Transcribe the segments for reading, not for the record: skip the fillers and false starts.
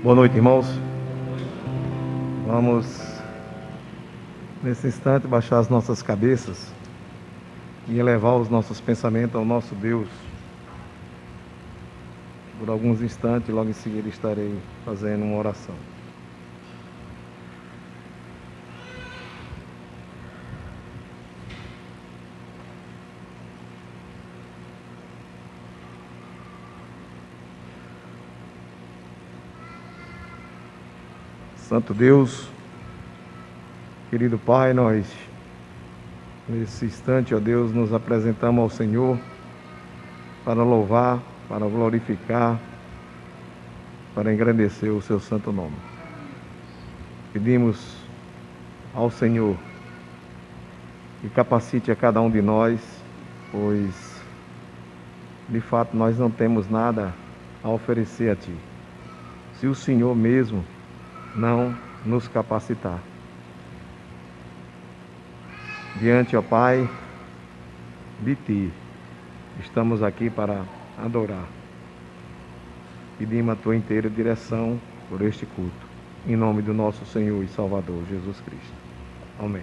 Boa noite, irmãos. Vamos, nesse instante, baixar as nossas cabeças e elevar os nossos pensamentos ao nosso Deus. Por alguns instantes, logo em seguida estarei fazendo uma oração. Santo Deus, querido Pai, nós, nesse instante, ó Deus, nos apresentamos ao Senhor para louvar, para glorificar, para engrandecer o seu santo nome. Pedimos ao Senhor que capacite a cada um de nós, pois, de fato, nós não temos nada a oferecer a Ti. Se o Senhor mesmo não nos capacitar. Diante, ó Pai, de Ti, estamos aqui para adorar. Pedimos a Tua inteira direção por este culto, em nome do nosso Senhor e Salvador, Jesus Cristo. Amém.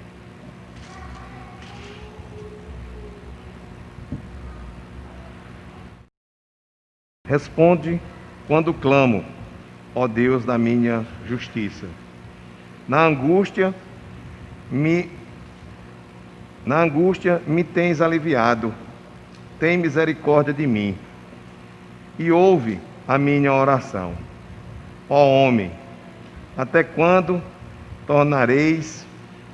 Responde quando clamo, ó Deus da minha justiça. Na angústia me tens aliviado. Tem misericórdia de mim e ouve a minha oração. Ó homem, até quando tornareis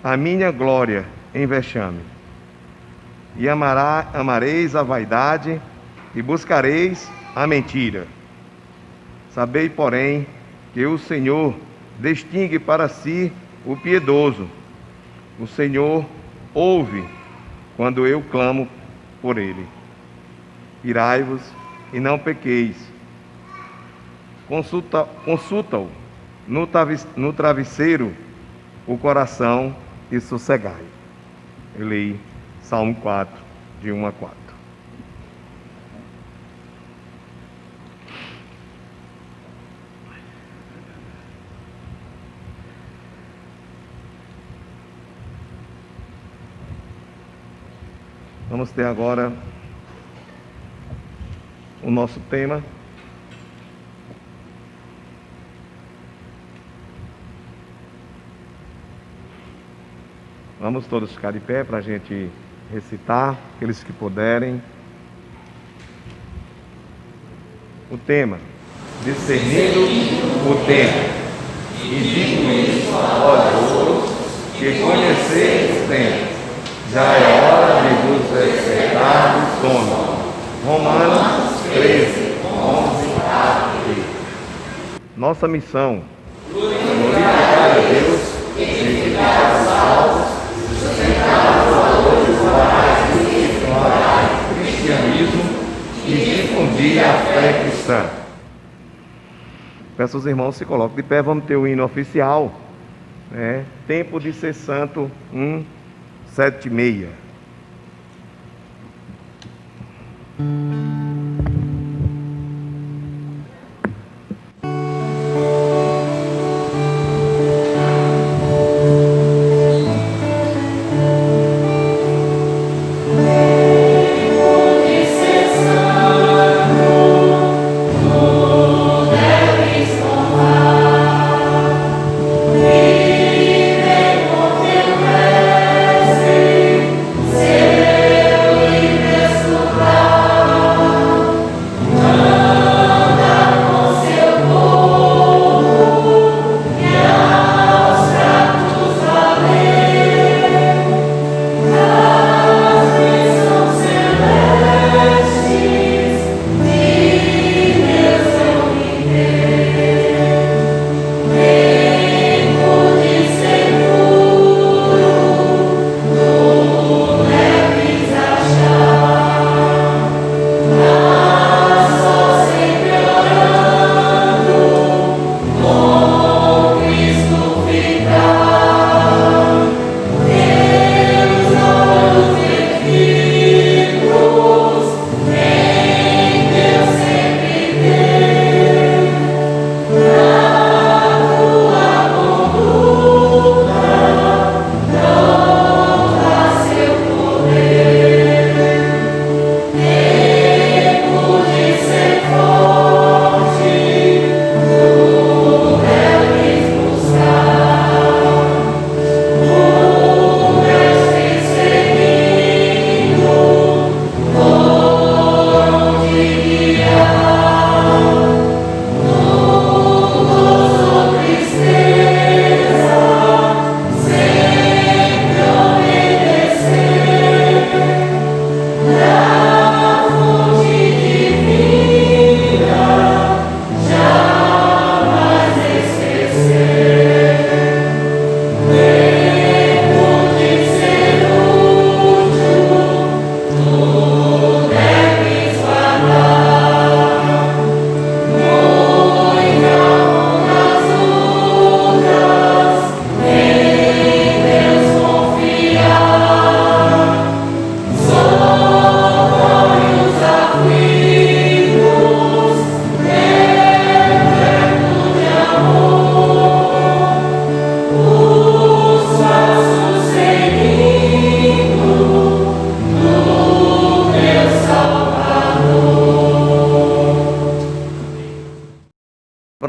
a minha glória em vexame? E amareis a vaidade e buscareis a mentira. Sabei, porém, que o Senhor distingue para si o piedoso. O Senhor ouve quando eu clamo por ele. Irai-vos e não pequeis. Consulta-o no travesseiro o coração e sossegai. Eu li Salmo 4, de 1 a 4. Vamos ter agora o nosso tema. Vamos todos ficar de pé para a gente recitar, aqueles que puderem. O tema: discernindo o tempo. E digo isso a vós outros, que conheceis o tempo. Já é hora de vos despertar do sono. Romanos 13, 11 a 13. Nossa missão: glorificar a Deus, edificar os salvos, sustentar os valores morais e espirituais do cristianismo e difundir a fé cristã. Peço aos irmãos se coloquem de pé, vamos ter o hino oficial, né? Tempo de Ser Santo 7:30.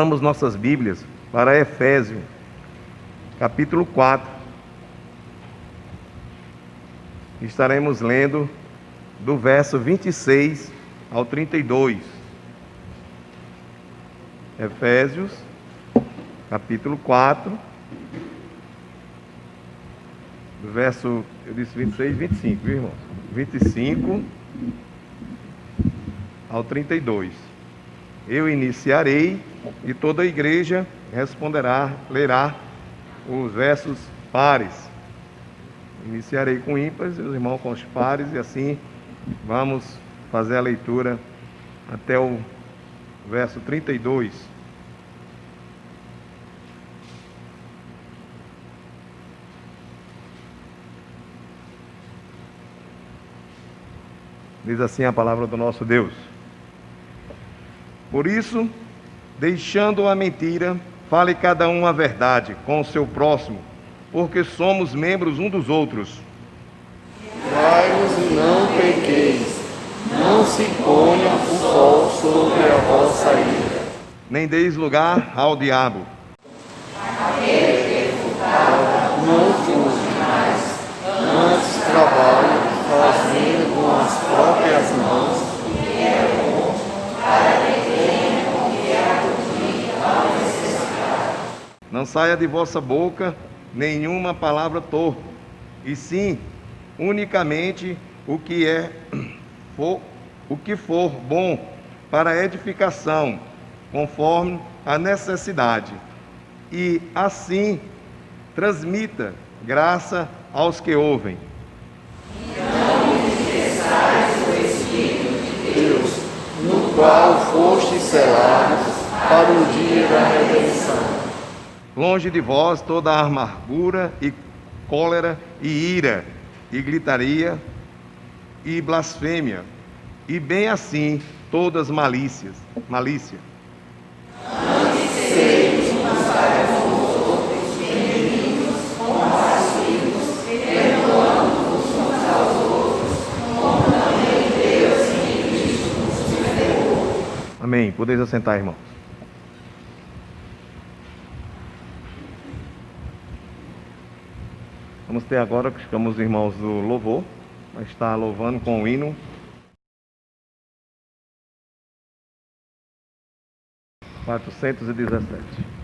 Abramos nossas Bíblias para Efésios, capítulo 4. Estaremos lendo do verso 26 ao 32. Efésios, capítulo 4, do verso, eu disse 26 e 25, viu, irmãos? 25 ao 32. Eu iniciarei e toda a igreja lerá os versos pares. Iniciarei com ímpares e os irmãos com os pares, e assim vamos fazer a leitura até o verso 32. Diz assim a palavra do nosso Deus: por isso, deixando a mentira, fale cada um a verdade com o seu próximo, porque somos membros um dos outros. Vai-vos e não pequeis, não se ponha o sol sobre a vossa ira. Nem deis lugar ao diabo. Não fuja, antes trabalhe, fazendo com as próprias mãos, Não saia de vossa boca nenhuma palavra torpe, e sim, unicamente o que for bom para a edificação, conforme a necessidade, e assim transmita graça aos que ouvem. Deus, no qual fostes selados para o dia da redenção. Longe de vós toda a amargura e cólera e ira e gritaria e blasfêmia, e bem assim todas malícia. Amém. Podeis assentar, irmãos. Vamos ter agora que ficamos os irmãos do louvor. Vai estar louvando com o hino 417.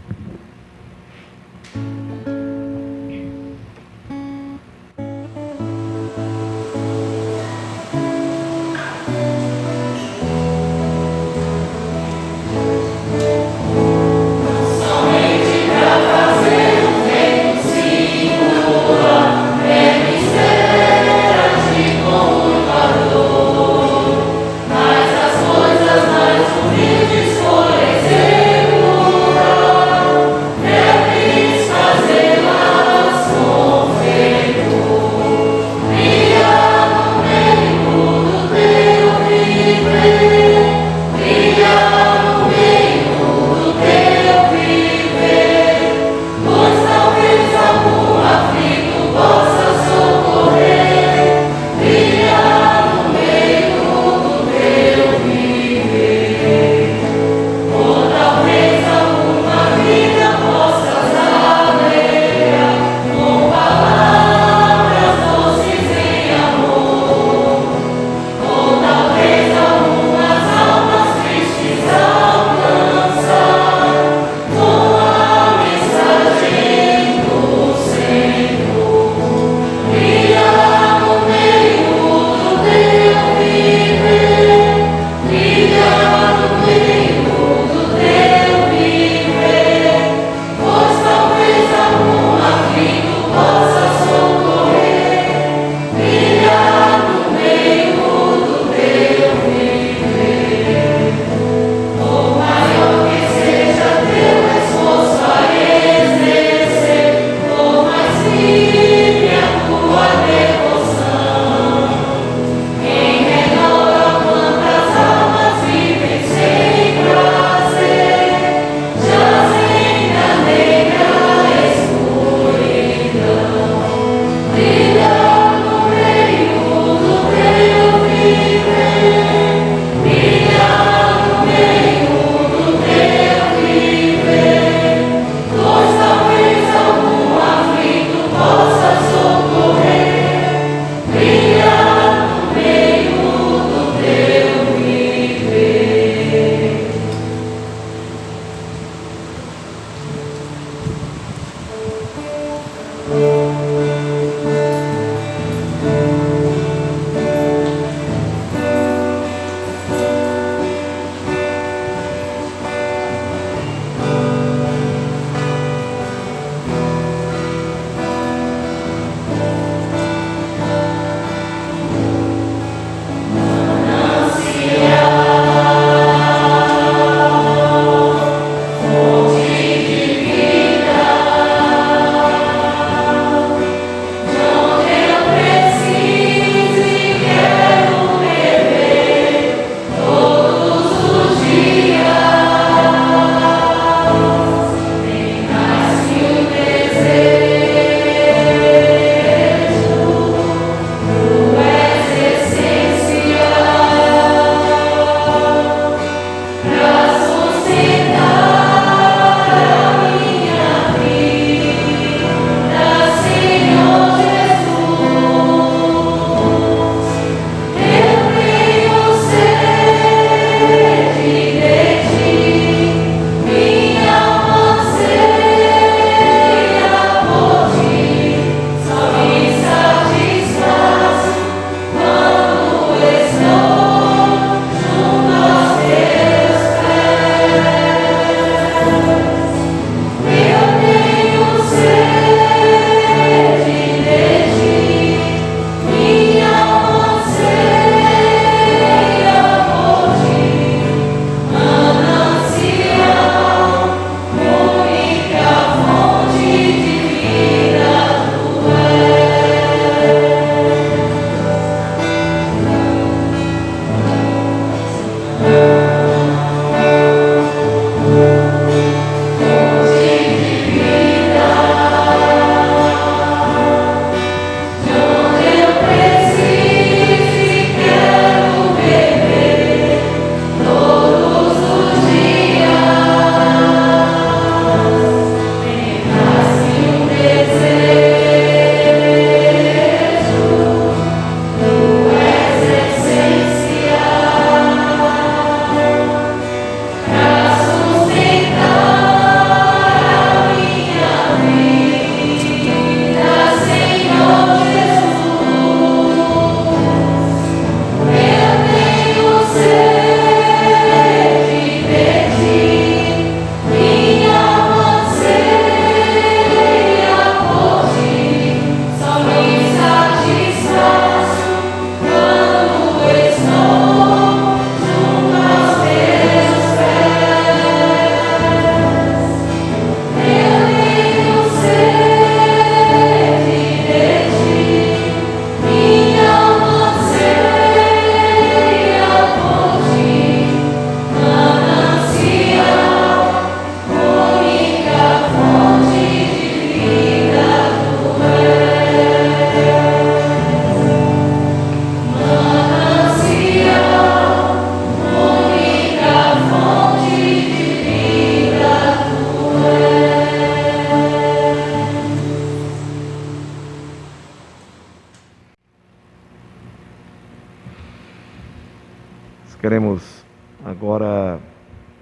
agora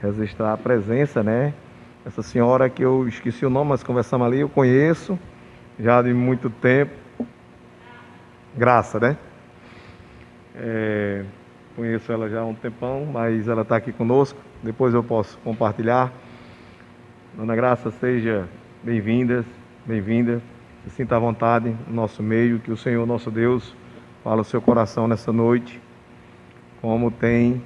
registrar a presença, né? Essa senhora que eu esqueci o nome, mas conversamos ali, eu conheço já de muito tempo. Graça, né? Conheço ela já há um tempão, mas ela está aqui conosco. Depois eu posso compartilhar. Dona Graça, seja bem-vinda, bem-vinda. Se sinta à vontade no nosso meio, que o Senhor, nosso Deus, fala o seu coração nessa noite, como tem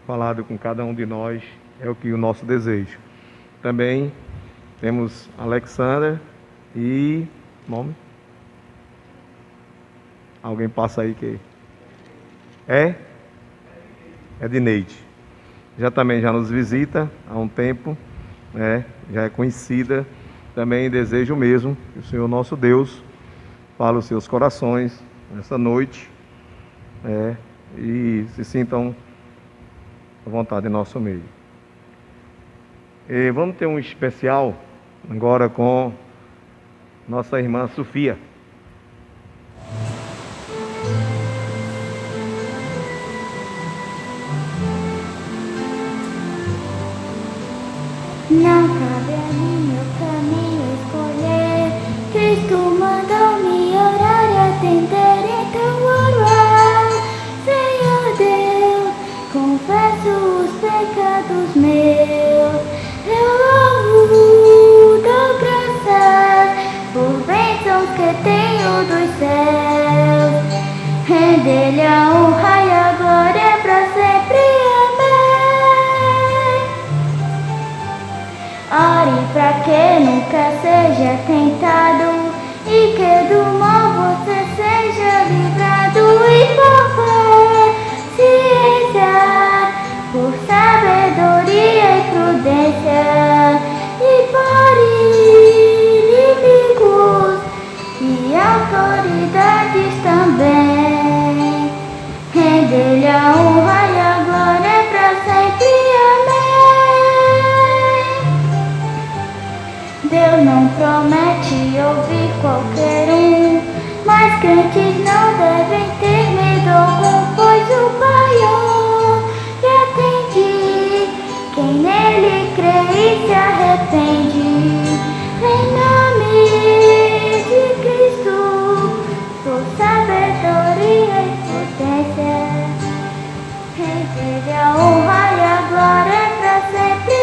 falado com cada um de nós, é o que o nosso desejo. Também temos Alexander e... nome? Alguém passa aí que... É Edneide. Já nos visita há um tempo, né? Já é conhecida. Também desejo mesmo que o Senhor nosso Deus fale os seus corações nessa noite, né? E se sintam à vontade em nosso meio. E vamos ter um especial agora com nossa irmã Sofia. Não cabe a mim meu caminho escolher. Cristo mandou-me orar e atender, então orar. Senhor Deus, confesso os pecados meus. Eu louvo, dou graças por bênçãos que tenho dos céus. Render-lhe a honra e a glória para sempre. Ore para que nunca seja tentado e que do mal você seja livrado, e por paciência, por sabedoria e prudência, e por inimigos e autoridades também. Render-lhe a honra e a glória para sempre. Deus não promete ouvir qualquer um, mas crentes não devem ter medo algum, pois o Pai lhe atende. Quem nele crê e se arrepende, em nome de Cristo, por sabedoria e potência, render a honra e a glória para sempre.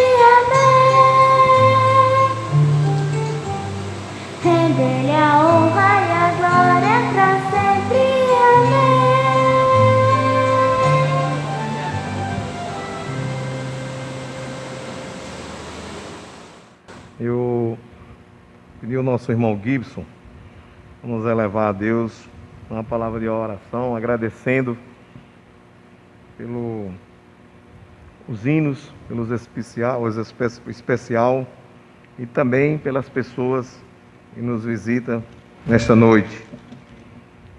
Render-lhe a honra e a glória para sempre. Amém. Eu pedi ao nosso irmão Gibson, vamos elevar a Deus uma palavra de oração, agradecendo pelos hinos, pelos especial e também pelas pessoas que nos visitam nesta noite.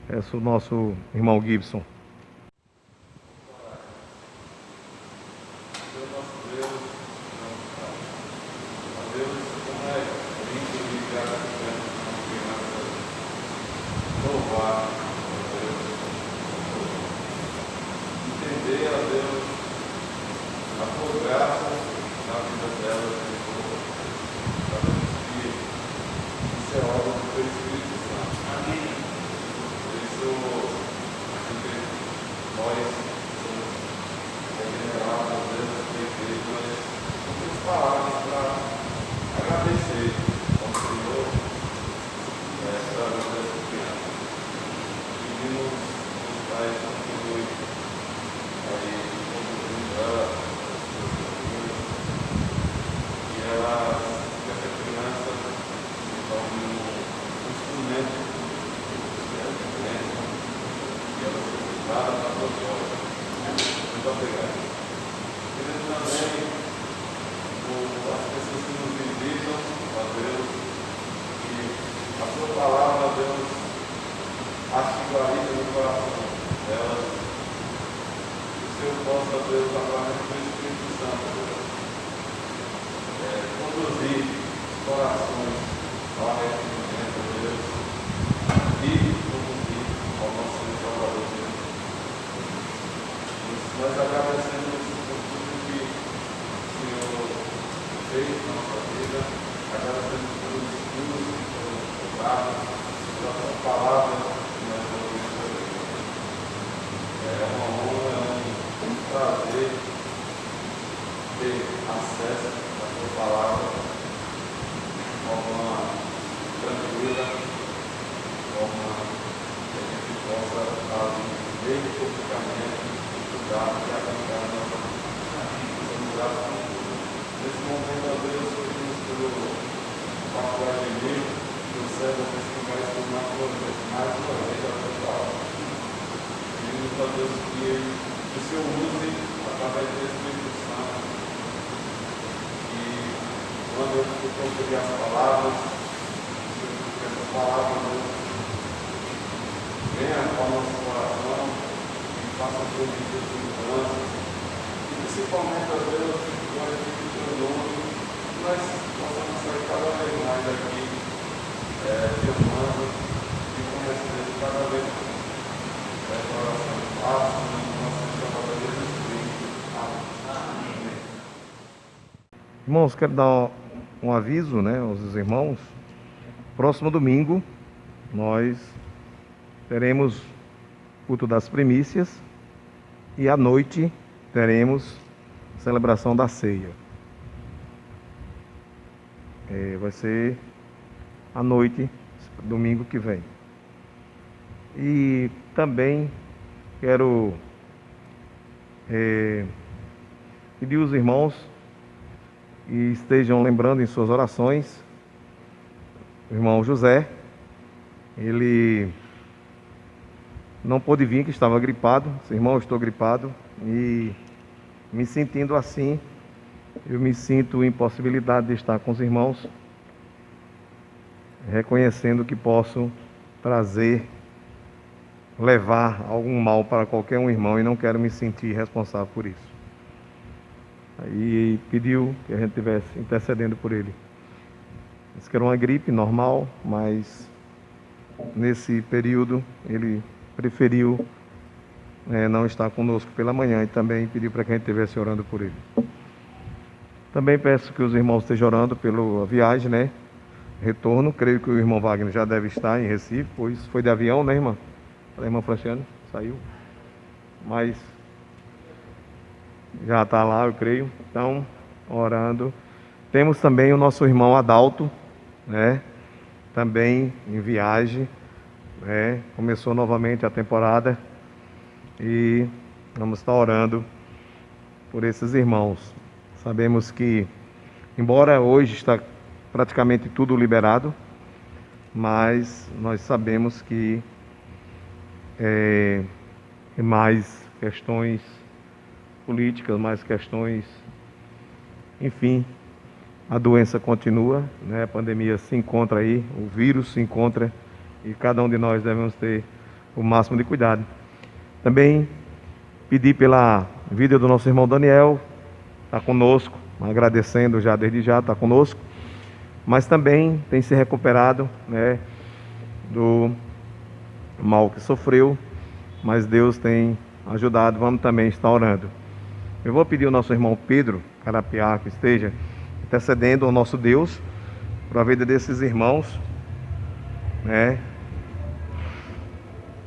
Peço o nosso irmão Gibson. fez na nossa vida. Agradecemos pelos estudos, pelos contatos, pela sua palavra que nós ouvimos hoje. É uma honra, um prazer ter acesso à sua palavra de forma tranquila, de forma que a gente possa estar desde publicamente estudar e aplicar a nossa vida. Nesse momento, a Deus, pedimos pelo pastor Ademir, que o servo que vai estudar mais uma vez a sua palavra. Pedimos a Deus que o Senhor use através do Espírito Santo. E quando eu for proferir as palavras, que essa palavra venha ao nosso coração e faça produzir mudanças. E principalmente a Deus, glorifique o teu nome, que nós possamos sair cada vez mais aqui, te amando e conhecendo cada vez mais. Oração fácil, nossa chamada de Jesus Cristo. Amém. Irmãos, quero dar um aviso, né, aos irmãos. Próximo domingo, nós teremos culto das primícias e à noite teremos celebração da ceia. Vai ser à noite, domingo que vem. E também quero pedir aos irmãos e estejam lembrando em suas orações o irmão José. Ele não pôde vir, que estava gripado. Irmão, eu estou gripado e me sentindo assim, eu me sinto impossibilidade de estar com os irmãos, reconhecendo que posso levar algum mal para qualquer um irmão e não quero me sentir responsável por isso. Aí pediu que a gente estivesse intercedendo por ele. Disse que era uma gripe normal, mas nesse período ele preferiu não estar conosco pela manhã e também pediu para que a gente estivesse orando por ele. Também peço que os irmãos estejam orando pela viagem, né? Retorno. Creio que o irmão Wagner já deve estar em Recife, pois foi de avião, né, irmã? A irmã Franciane saiu, mas já está lá, eu creio. Então, orando. Temos também o nosso irmão Adalto, né? Também em viagem, né? Começou novamente a temporada e vamos estar orando por esses irmãos. Sabemos que, embora hoje está praticamente tudo liberado, mas nós sabemos que mais questões políticas, mais questões, enfim, a doença continua, né? A pandemia se encontra aí, o vírus se encontra e cada um de nós devemos ter o máximo de cuidado. Também pedi pela vida do nosso irmão Daniel, está conosco, agradecendo já desde já, está conosco, mas também tem se recuperado, né, do mal que sofreu, mas Deus tem ajudado. Vamos também estar orando. Eu vou pedir ao nosso irmão Pedro Carapiá que esteja intercedendo ao nosso Deus para a vida desses irmãos, né?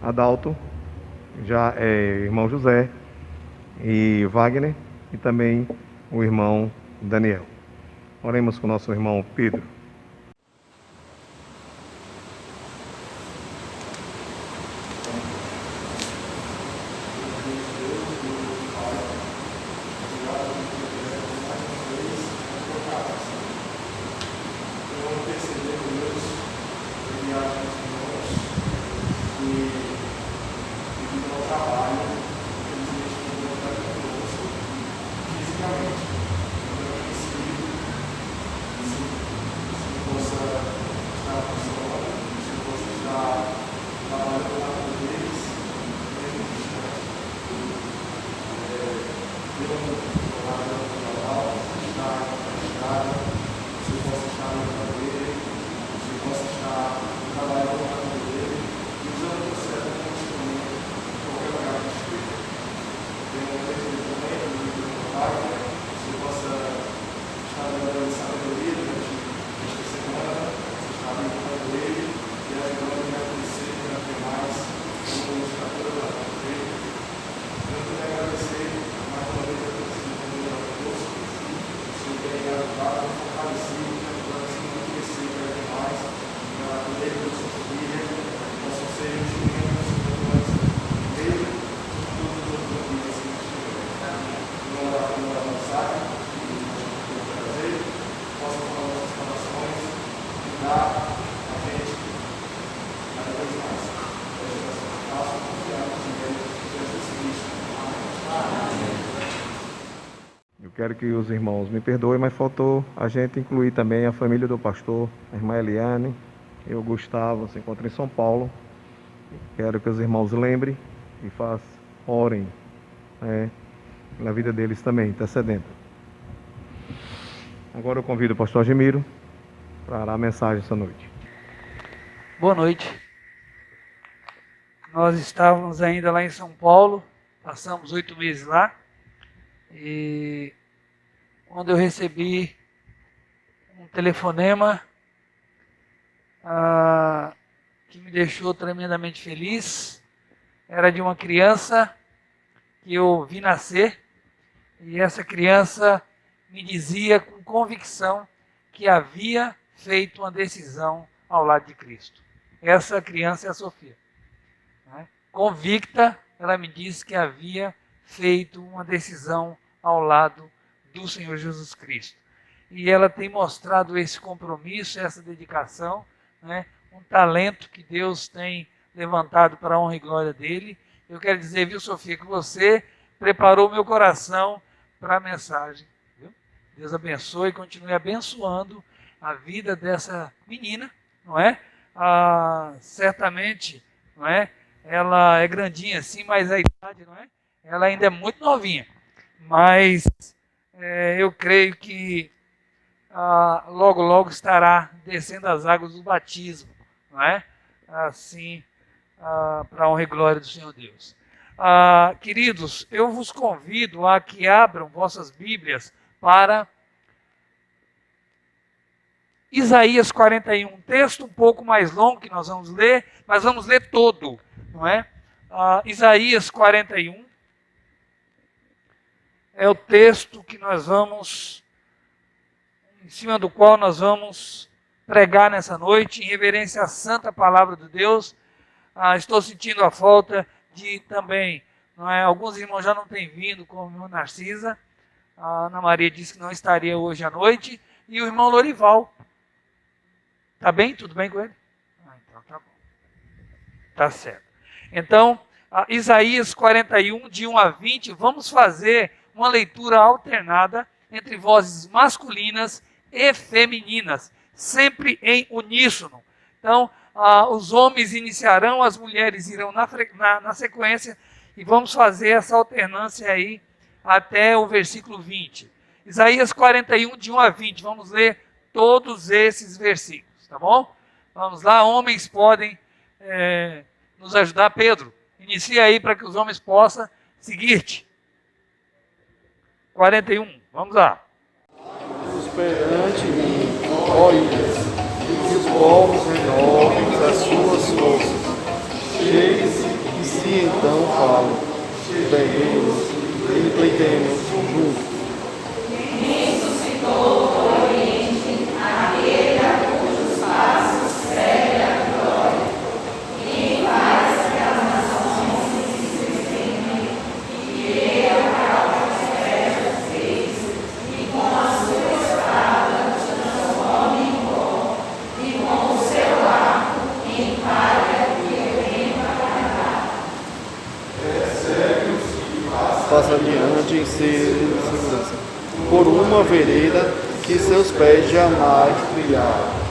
Adalto, já irmão José e Wagner e também o irmão Daniel. Oremos com o nosso irmão Pedro. quero que os irmãos me perdoem, mas faltou a gente incluir também a família do pastor, a irmã Eliane e o Gustavo, se encontram em São Paulo. Quero que os irmãos lembrem e orem, né, na vida deles também, intercedendo. Agora eu convido o pastor Gemiro para dar a mensagem essa noite. Boa noite. Nós estávamos ainda lá em São Paulo, passamos 8 meses lá, e quando eu recebi um telefonema que me deixou tremendamente feliz, era de uma criança que eu vi nascer, e essa criança me dizia com convicção que havia feito uma decisão ao lado de Cristo. Essa criança é a Sofia. Né? Convicta, ela me disse que havia feito uma decisão ao lado do Senhor Jesus Cristo. E ela tem mostrado esse compromisso, essa dedicação, né? Um talento que Deus tem levantado para a honra e glória dele. Eu quero dizer, viu, Sofia, que você preparou meu coração para a mensagem. Viu? Deus abençoe e continue abençoando a vida dessa menina, não é? Certamente, não é? Ela é grandinha assim, mas a idade, não é? Ela ainda é muito novinha. Mas eu creio que logo, logo estará descendo as águas do batismo, não é? Assim, para a honra e glória do Senhor Deus. Queridos, eu vos convido a que abram vossas Bíblias para Isaías 41, um texto um pouco mais longo que nós vamos ler, mas vamos ler todo, não é? Isaías 41 é o texto que nós vamos, em cima do qual nós vamos pregar nessa noite, em reverência à santa palavra de Deus. Estou sentindo a falta de também, não é? Alguns irmãos já não têm vindo, como o irmão Narcisa. A Ana Maria disse que não estaria hoje à noite. E o irmão Lorival. Tá bem? Tudo bem com ele? Então tá bom. Tá certo. Então, Isaías 41, de 1 a 20, vamos fazer uma leitura alternada entre vozes masculinas e femininas, sempre em uníssono. Então, os homens iniciarão, as mulheres irão na sequência, e vamos fazer essa alternância aí até o versículo 20. Isaías 41, de 1 a 20, vamos ler todos esses versículos, tá bom? Vamos lá, homens podem nos ajudar. Pedro, inicia aí para que os homens possam seguir-te. 41, vamos lá. Perante mim, ó ilhas, e os povos renovem as suas forças. Cheguem-se e se então falam, peguemos e pleitemos juntos. Passa adiante em segurança, por uma vereda que seus pés jamais trilharam.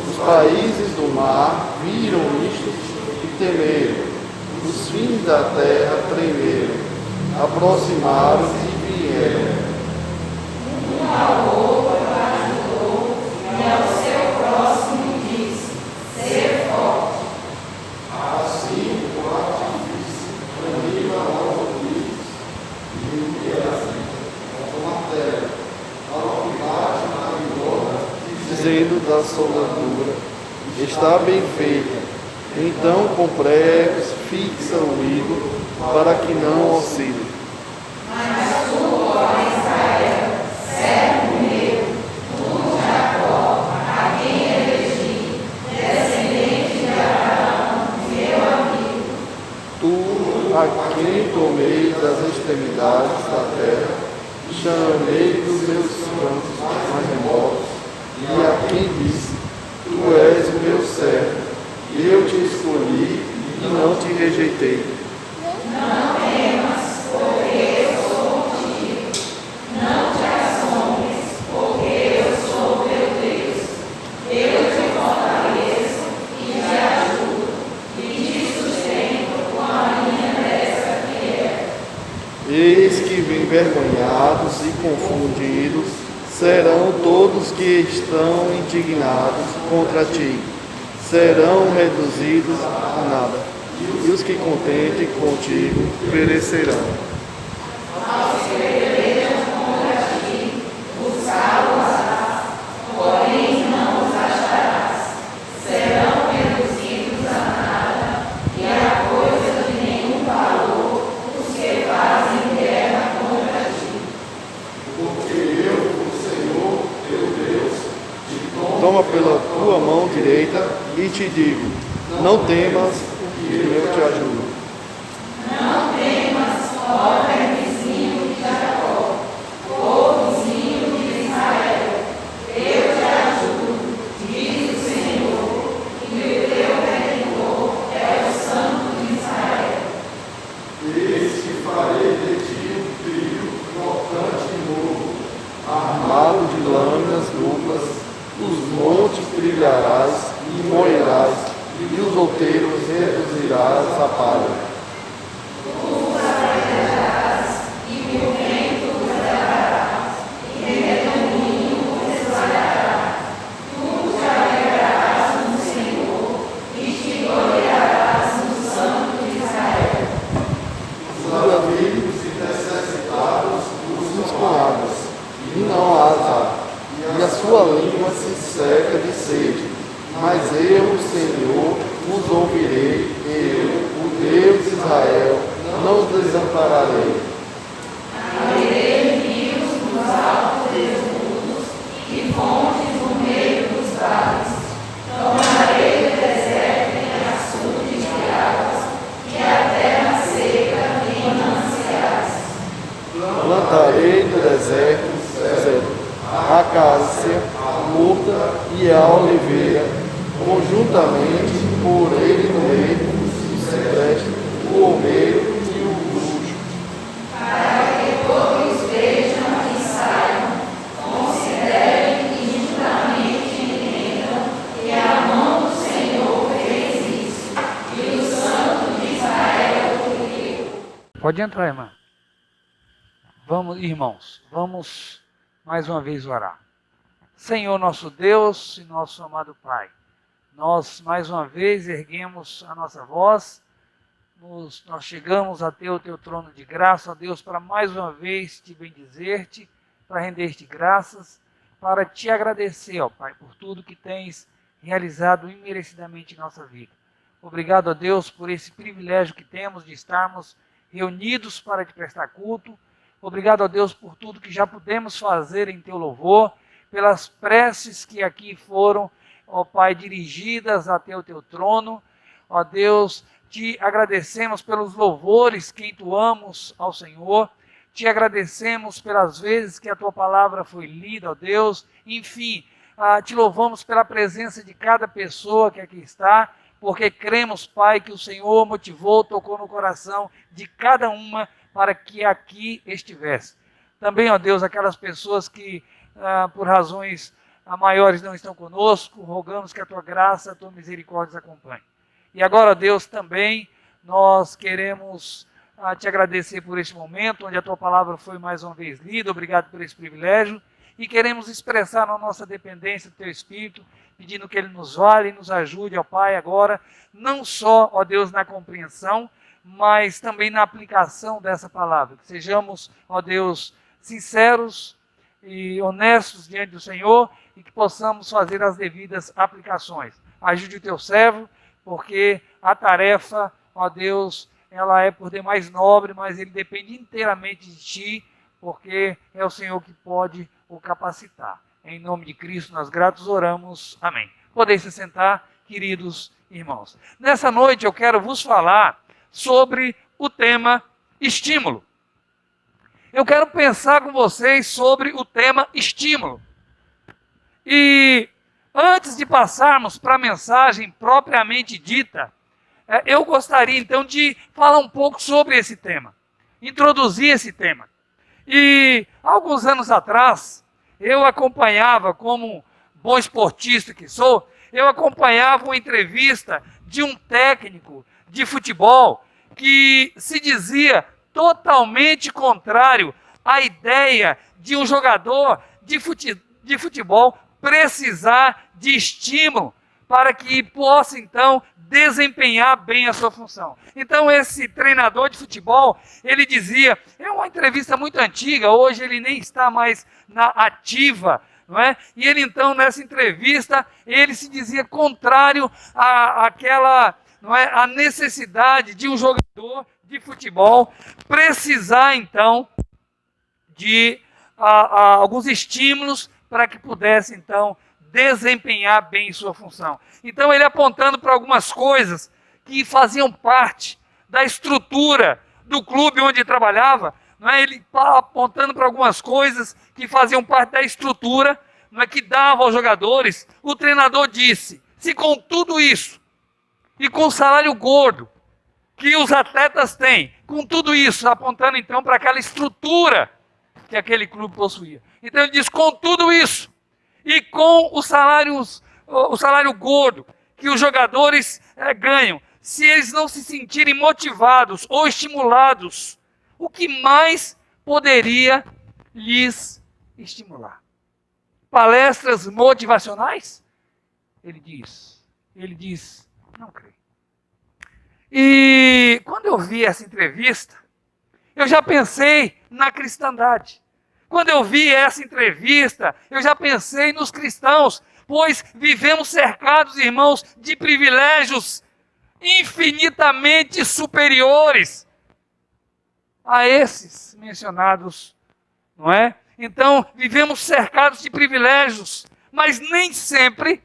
Os países do mar viram isto e temeram. Os fins da terra tremeram, aproximaram e vieram. Assim, o artifício anima aos ouvidos e o que é assim, a terra, ao que bate na vigor, dizendo da soldadura, está bem feita. Então, com pregos, fixa o ídolo, para que não oscile. Tu, a quem tomei meio das extremidades da terra, chamei dos meus cantos mais remotos, e a quem disse, tu és o meu servo, eu te escolhi e não te rejeitei. Eis que envergonhados e confundidos serão todos que estão indignados contra ti, serão reduzidos a nada, e os que contendem contigo perecerão. Toma pela tua mão direita e te digo, não temas, que eu te ajudo. Eis que farei de ti um trilho cortante e novo, armado de lâminas duplas, os montes trilharás e moerás, e os outeiros reduzirás a palha. Os amigos e necessitados os com águas, e não há azar, e a sua língua se seca de sede. Mas eu, Senhor, os ouvirei, eu, o Deus de Israel, não os desampararei. Plantarei no deserto a acácia, a murta e a oliveira, conjuntamente por ele no meio, o cipreste, o almeiro e o bruxo. Pode entrar, irmã. Vamos, irmãos, vamos mais uma vez orar. Senhor nosso Deus e nosso amado Pai, nós mais uma vez erguemos a nossa voz, nós chegamos até o teu trono de graça, ó Deus, para mais uma vez te bendizer-te, para render-te graças, para te agradecer, ó Pai, por tudo que tens realizado imerecidamente em nossa vida. Obrigado, ó Deus, por esse privilégio que temos de estarmos reunidos para te prestar culto. Obrigado, ó Deus, por tudo que já pudemos fazer em teu louvor, pelas preces que aqui foram, ó Pai, dirigidas até o teu trono. Ó Deus, te agradecemos pelos louvores que entoamos ao Senhor. Te agradecemos pelas vezes que a tua palavra foi lida, ó Deus. Enfim, te louvamos pela presença de cada pessoa que aqui está, porque cremos, Pai, que o Senhor motivou, tocou no coração de cada uma para que aqui estivesse. Também, ó Deus, aquelas pessoas que, por razões maiores, não estão conosco, rogamos que a tua graça, a tua misericórdia os acompanhe. E agora, ó Deus, também nós queremos te agradecer por este momento, onde a tua palavra foi mais uma vez lida. Obrigado por esse privilégio. E queremos expressar a nossa dependência do teu Espírito, pedindo que ele nos vale e nos ajude, ó Pai, agora, não só, ó Deus, na compreensão, mas também na aplicação dessa palavra. Que sejamos, ó Deus, sinceros e honestos diante do Senhor e que possamos fazer as devidas aplicações. Ajude o teu servo, porque a tarefa, ó Deus, ela é por demais nobre, mas ele depende inteiramente de ti, porque é o Senhor que pode o capacitar. Em nome de Cristo, nós gratos oramos. Amém. Podeis se sentar, queridos irmãos. Nessa noite eu quero vos falar sobre o tema estímulo. Eu quero pensar com vocês sobre o tema estímulo. E antes de passarmos para a mensagem propriamente dita, eu gostaria então de falar um pouco sobre esse tema, introduzir esse tema. E alguns anos atrás, eu acompanhava, como bom esportista que sou, eu acompanhava uma entrevista de um técnico de futebol que se dizia totalmente contrário à ideia de um jogador de futebol precisar de estímulo para que possa, então, desempenhar bem a sua função. Então, esse treinador de futebol, ele dizia, é uma entrevista muito antiga, hoje ele nem está mais na ativa, não é? E ele, então, nessa entrevista, ele se dizia contrário àquela, não é, a necessidade de um jogador de futebol precisar, então, de alguns estímulos para que pudesse, então, desempenhar bem sua função. Então, ele apontando para algumas coisas que faziam parte da estrutura do clube onde ele trabalhava, não é? Ele apontando para algumas coisas que faziam parte da estrutura, não é, que dava aos jogadores. O treinador disse, se com tudo isso, e com o salário gordo que os atletas têm, com tudo isso, apontando então para aquela estrutura que aquele clube possuía. Então ele diz, com tudo isso, e com o salário gordo que os jogadores ganham, se eles não se sentirem motivados ou estimulados, o que mais poderia lhes estimular? Palestras motivacionais? Ele diz, não creio. E quando eu vi essa entrevista, eu já pensei na cristandade. Quando eu vi essa entrevista, eu já pensei nos cristãos, pois vivemos cercados, irmãos, de privilégios infinitamente superiores a esses mencionados, não é? Então, vivemos cercados de privilégios, mas nem sempre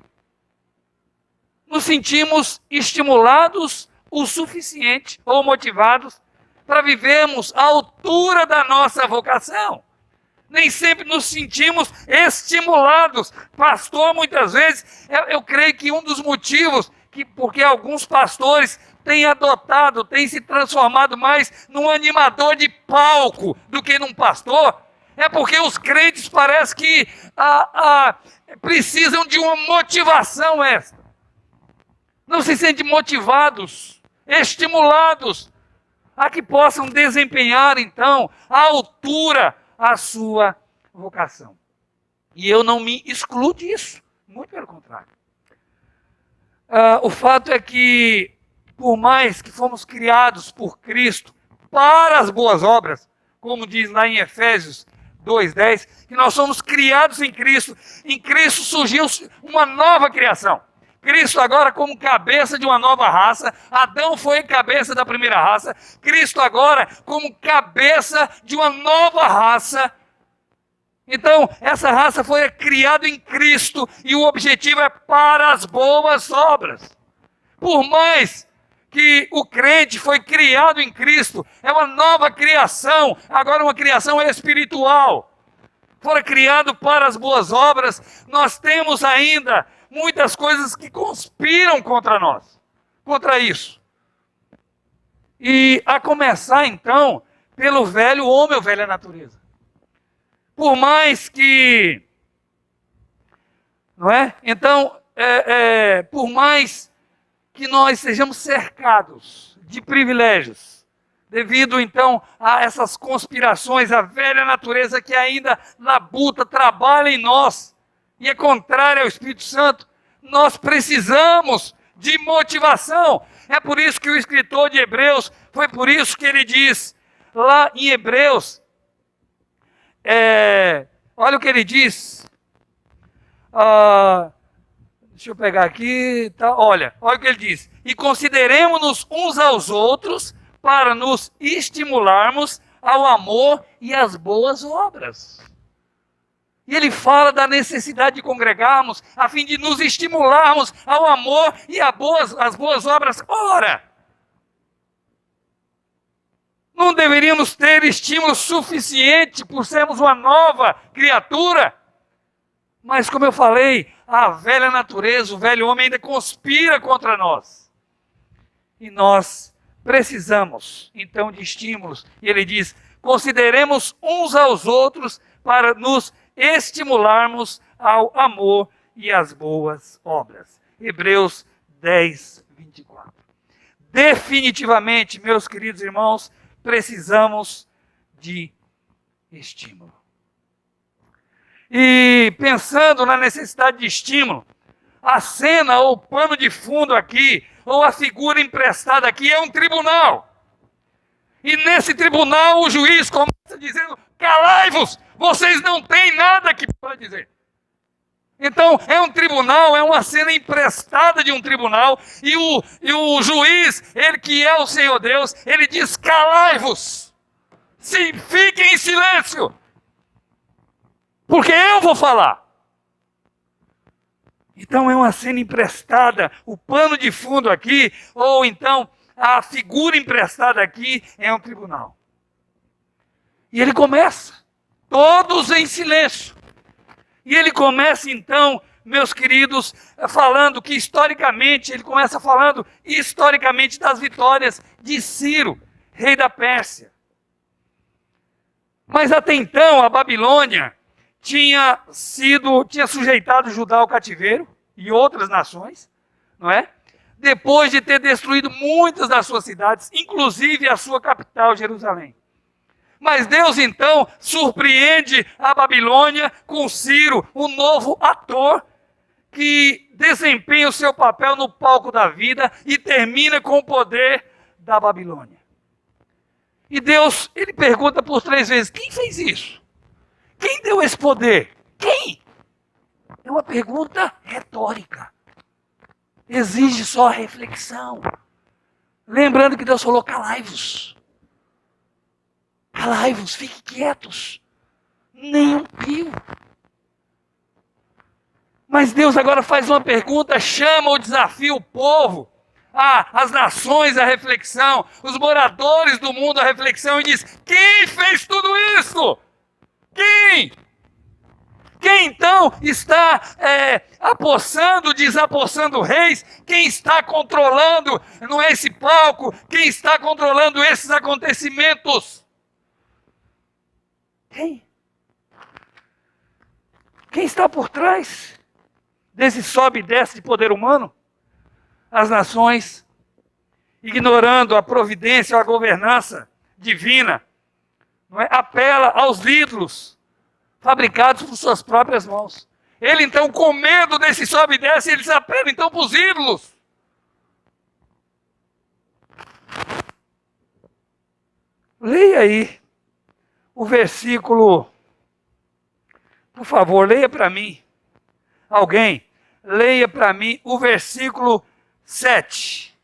nos sentimos estimulados o suficiente ou motivados para vivermos à altura da nossa vocação. Nem sempre nos sentimos estimulados. Pastor, muitas vezes, eu creio que um dos motivos porque alguns pastores têm adotado, têm se transformado mais num animador de palco do que num pastor, é porque os crentes parecem que precisam de uma motivação extra. Não se sentem motivados, estimulados, a que possam desempenhar, então, à altura a sua vocação. E eu não me excluo disso, muito pelo contrário. O fato é que, por mais que fomos criados por Cristo para as boas obras, como diz lá em Efésios 2:10, que nós somos criados em Cristo surgiu uma nova criação. Cristo agora como cabeça de uma nova raça, Adão foi cabeça da primeira raça, Cristo agora como cabeça de uma nova raça. Então, essa raça foi criada em Cristo e o objetivo é para as boas obras. Por mais que o crente foi criado em Cristo, é uma nova criação, agora uma criação espiritual. Foi criado para as boas obras, nós temos ainda muitas coisas que conspiram contra nós, contra isso. E a começar então pelo velho homem ou velha natureza. Por mais que, não é? Então, por mais que nós sejamos cercados de privilégios, devido então a essas conspirações, a velha natureza que ainda labuta, trabalha em nós, e é contrária ao Espírito Santo, nós precisamos de motivação. É por isso que o escritor de Hebreus, foi por isso que ele diz, lá em Hebreus, olha o que ele diz, deixa eu pegar aqui, tá? Olha o que ele diz, e consideremos-nos uns aos outros para nos estimularmos ao amor e às boas obras. E ele fala da necessidade de congregarmos a fim de nos estimularmos ao amor e às boas obras. Ora, Não deveríamos ter estímulo suficiente por sermos uma nova criatura? Mas, como eu falei, a velha natureza, o velho homem ainda conspira contra nós. E nós precisamos, então, de estímulos. E ele diz, consideremos uns aos outros para nos estimularmos ao amor e às boas obras. Hebreus 10, 24. Definitivamente, meus queridos irmãos, precisamos de estímulo. E pensando na necessidade de estímulo, a cena ou o pano de fundo aqui, ou a figura emprestada aqui é um tribunal. E nesse tribunal o juiz começa dizendo, calai-vos, vocês não têm nada que para dizer. Então é um tribunal, é uma cena emprestada de um tribunal, e o juiz, ele que é o Senhor Deus, ele diz, calai-vos, fiquem em silêncio, porque eu vou falar. Então é uma cena emprestada, o pano de fundo aqui, ou então a figura emprestada aqui é um tribunal. E ele começa, todos em silêncio. E ele começa então, meus queridos, falando que historicamente, ele começa falando historicamente das vitórias de Ciro, rei da Pérsia. Mas até então a Babilônia tinha sujeitado Judá ao cativeiro e outras nações, não é? Depois de ter destruído muitas das suas cidades, inclusive a sua capital, Jerusalém. Mas Deus então surpreende a Babilônia com Ciro, um novo ator que desempenha o seu papel no palco da vida e termina com o poder da Babilônia. E Deus, ele pergunta por 3 vezes, quem fez isso? Quem deu esse poder? Quem? É uma pergunta retórica. Exige só reflexão. Lembrando que Deus falou, calai-vos. Calai-vos, fiquem quietos. Nem um pio. Mas Deus agora faz uma pergunta, chama ou desafia o povo, as nações à reflexão, os moradores do mundo à reflexão e diz, quem fez tudo isso? Quem? Quem então está desapossando reis? Quem está controlando, não é esse palco? Quem está controlando esses acontecimentos? Quem? Quem está por trás desse sobe e desce de poder humano? As nações, ignorando a providência, a governança divina, não é? Apela aos ídolos fabricados por suas próprias mãos. Ele então, com medo desse sobe e desce, eles apelam então para os ídolos. Leia aí o versículo, por favor, leia para mim. Alguém, leia para mim o versículo 7.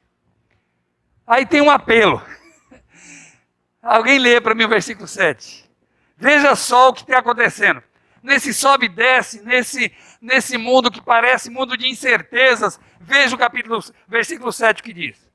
Aí tem um apelo. Alguém leia para mim o versículo 7. Veja só o que está acontecendo. Nesse sobe e desce, nesse mundo que parece mundo de incertezas, veja o versículo 7 que diz.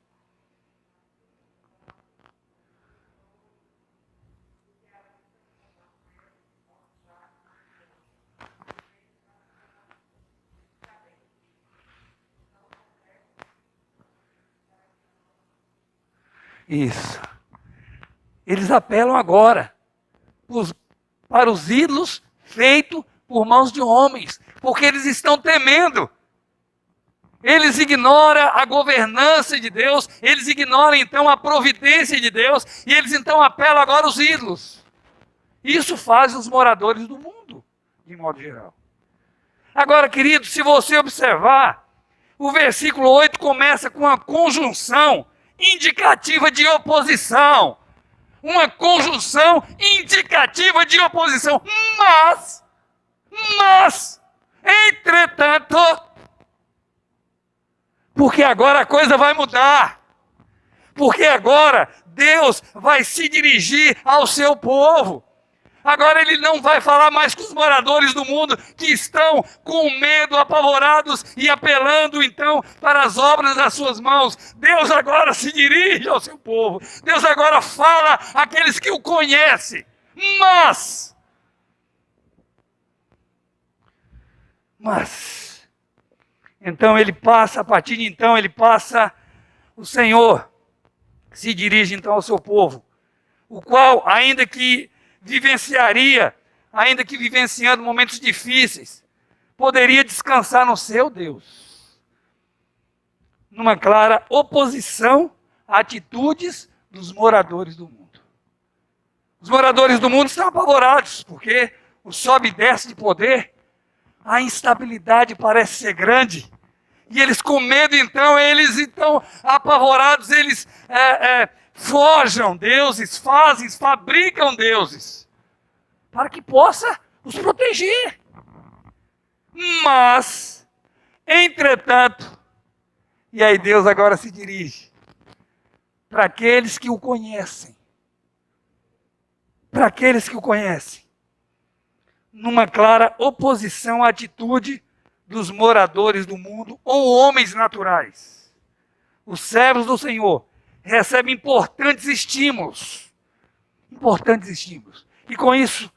Isso. Eles apelam agora para os ídolos feitos por mãos de homens, porque eles estão temendo. Eles ignoram a governança de Deus, eles ignoram então a providência de Deus, e eles então apelam agora aos ídolos. Isso faz os moradores do mundo, de modo geral. Agora, querido, se você observar, o versículo 8 começa com uma conjunção indicativa de oposição. Uma conjunção indicativa de oposição. Mas, entretanto, porque agora a coisa vai mudar. Porque agora Deus vai se dirigir ao seu povo. Agora ele não vai falar mais com os moradores do mundo que estão com medo, apavorados e apelando então para as obras das suas mãos. Deus agora se dirige ao seu povo. Deus agora fala àqueles que o conhecem. Mas, então ele passa, a partir de então ele passa, o Senhor se dirige então ao seu povo, o qual, ainda que vivenciando momentos difíceis, poderia descansar no seu Deus, numa clara oposição a atitudes dos moradores do mundo. Os moradores do mundo estão apavorados, porque o sobe e desce de poder, a instabilidade parece ser grande, e eles com medo, eles apavorados, eles forjam deuses, fabricam deuses, para que possa os proteger. Mas, entretanto, e aí Deus agora se dirige para aqueles que o conhecem. Para aqueles que o conhecem. Numa clara oposição à atitude dos moradores do mundo ou homens naturais. Os servos do Senhor recebem importantes estímulos. Importantes estímulos. E com isso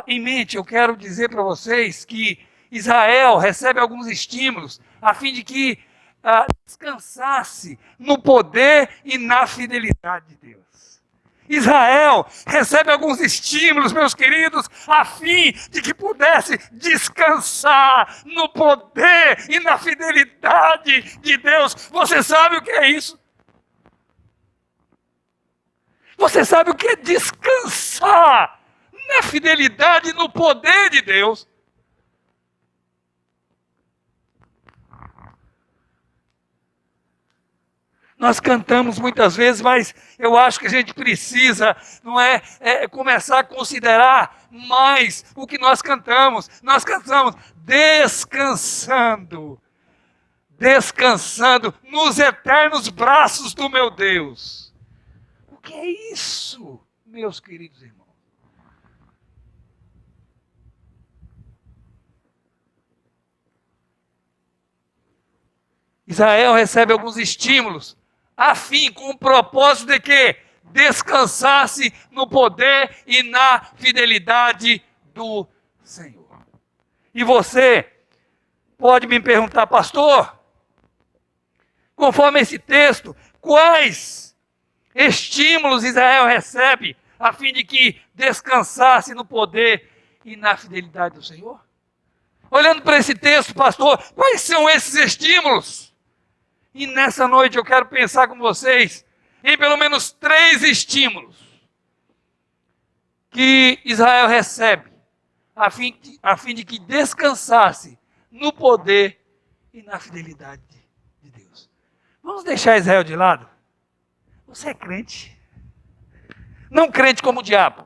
em mente, eu quero dizer para vocês que Israel recebe alguns estímulos a fim de que descansasse no poder e na fidelidade de Deus. Israel recebe alguns estímulos, meus queridos, a fim de que pudesse descansar no poder e na fidelidade de Deus. Você sabe o que é isso? Você sabe o que é descansar na fidelidade e no poder de Deus? Nós cantamos muitas vezes, mas eu acho que a gente precisa, começar a considerar mais o que nós cantamos. Nós cantamos descansando nos eternos braços do meu Deus. O que é isso, meus queridos irmãos? Israel recebe alguns estímulos, com o propósito de que descansasse no poder e na fidelidade do Senhor. E você pode me perguntar, pastor, conforme esse texto, quais estímulos Israel recebe a fim de que descansasse no poder e na fidelidade do Senhor? Olhando para esse texto, pastor, quais são esses estímulos? E nessa noite eu quero pensar com vocês em pelo menos 3 estímulos que Israel recebe a fim de que descansasse no poder e na fidelidade de Deus. Vamos deixar Israel de lado? Você é crente. Não crente como o diabo,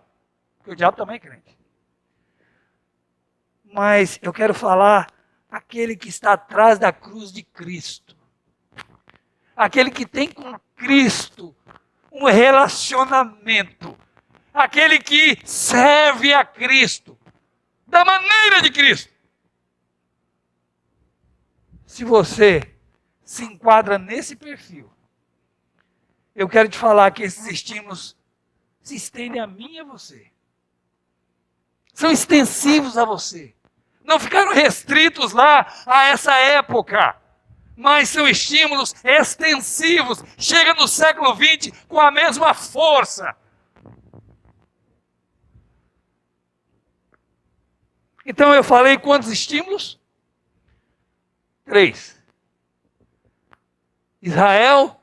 porque o diabo também é crente. Mas eu quero falar aquele que está atrás da cruz de Cristo. Aquele que tem com Cristo um relacionamento. Aquele que serve a Cristo da maneira de Cristo. Se você se enquadra nesse perfil, eu quero te falar que esses estímulos se estendem a mim e a você. São extensivos a você. Não ficaram restritos lá a essa época. Mas são estímulos extensivos. Chega no século XX com a mesma força. Então eu falei quantos estímulos? 3. Israel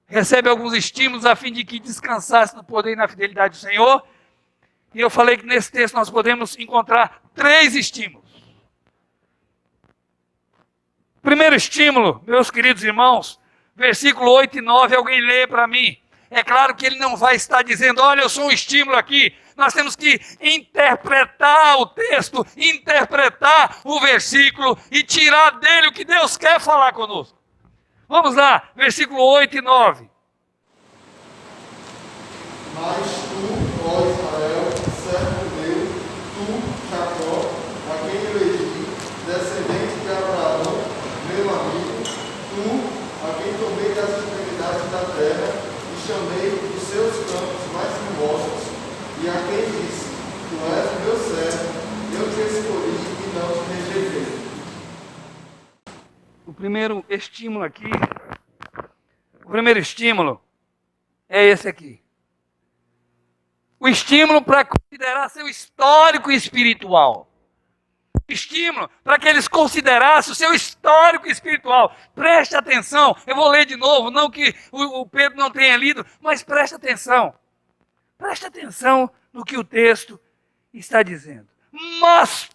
recebe alguns estímulos a fim de que descansasse no poder e na fidelidade do Senhor. E eu falei que nesse texto nós podemos encontrar 3 estímulos. Primeiro estímulo, meus queridos irmãos, versículo 8 e 9, alguém lê para mim. É claro que ele não vai estar dizendo, olha, eu sou um estímulo aqui. Nós temos que interpretar o texto, interpretar o versículo e tirar dele o que Deus quer falar conosco. Vamos lá, versículo 8 e 9. Mas tu, ó Israel, servo a quem disse: Tu és o meu servo, eu te escolhi e não te rejeitei. O primeiro estímulo aqui, o primeiro estímulo é esse aqui. O estímulo para considerar seu histórico espiritual. Estímulo para que eles considerassem o seu histórico espiritual. Preste atenção, eu vou ler de novo, não que o Pedro não tenha lido, mas preste atenção. Preste atenção no que o texto está dizendo. Mas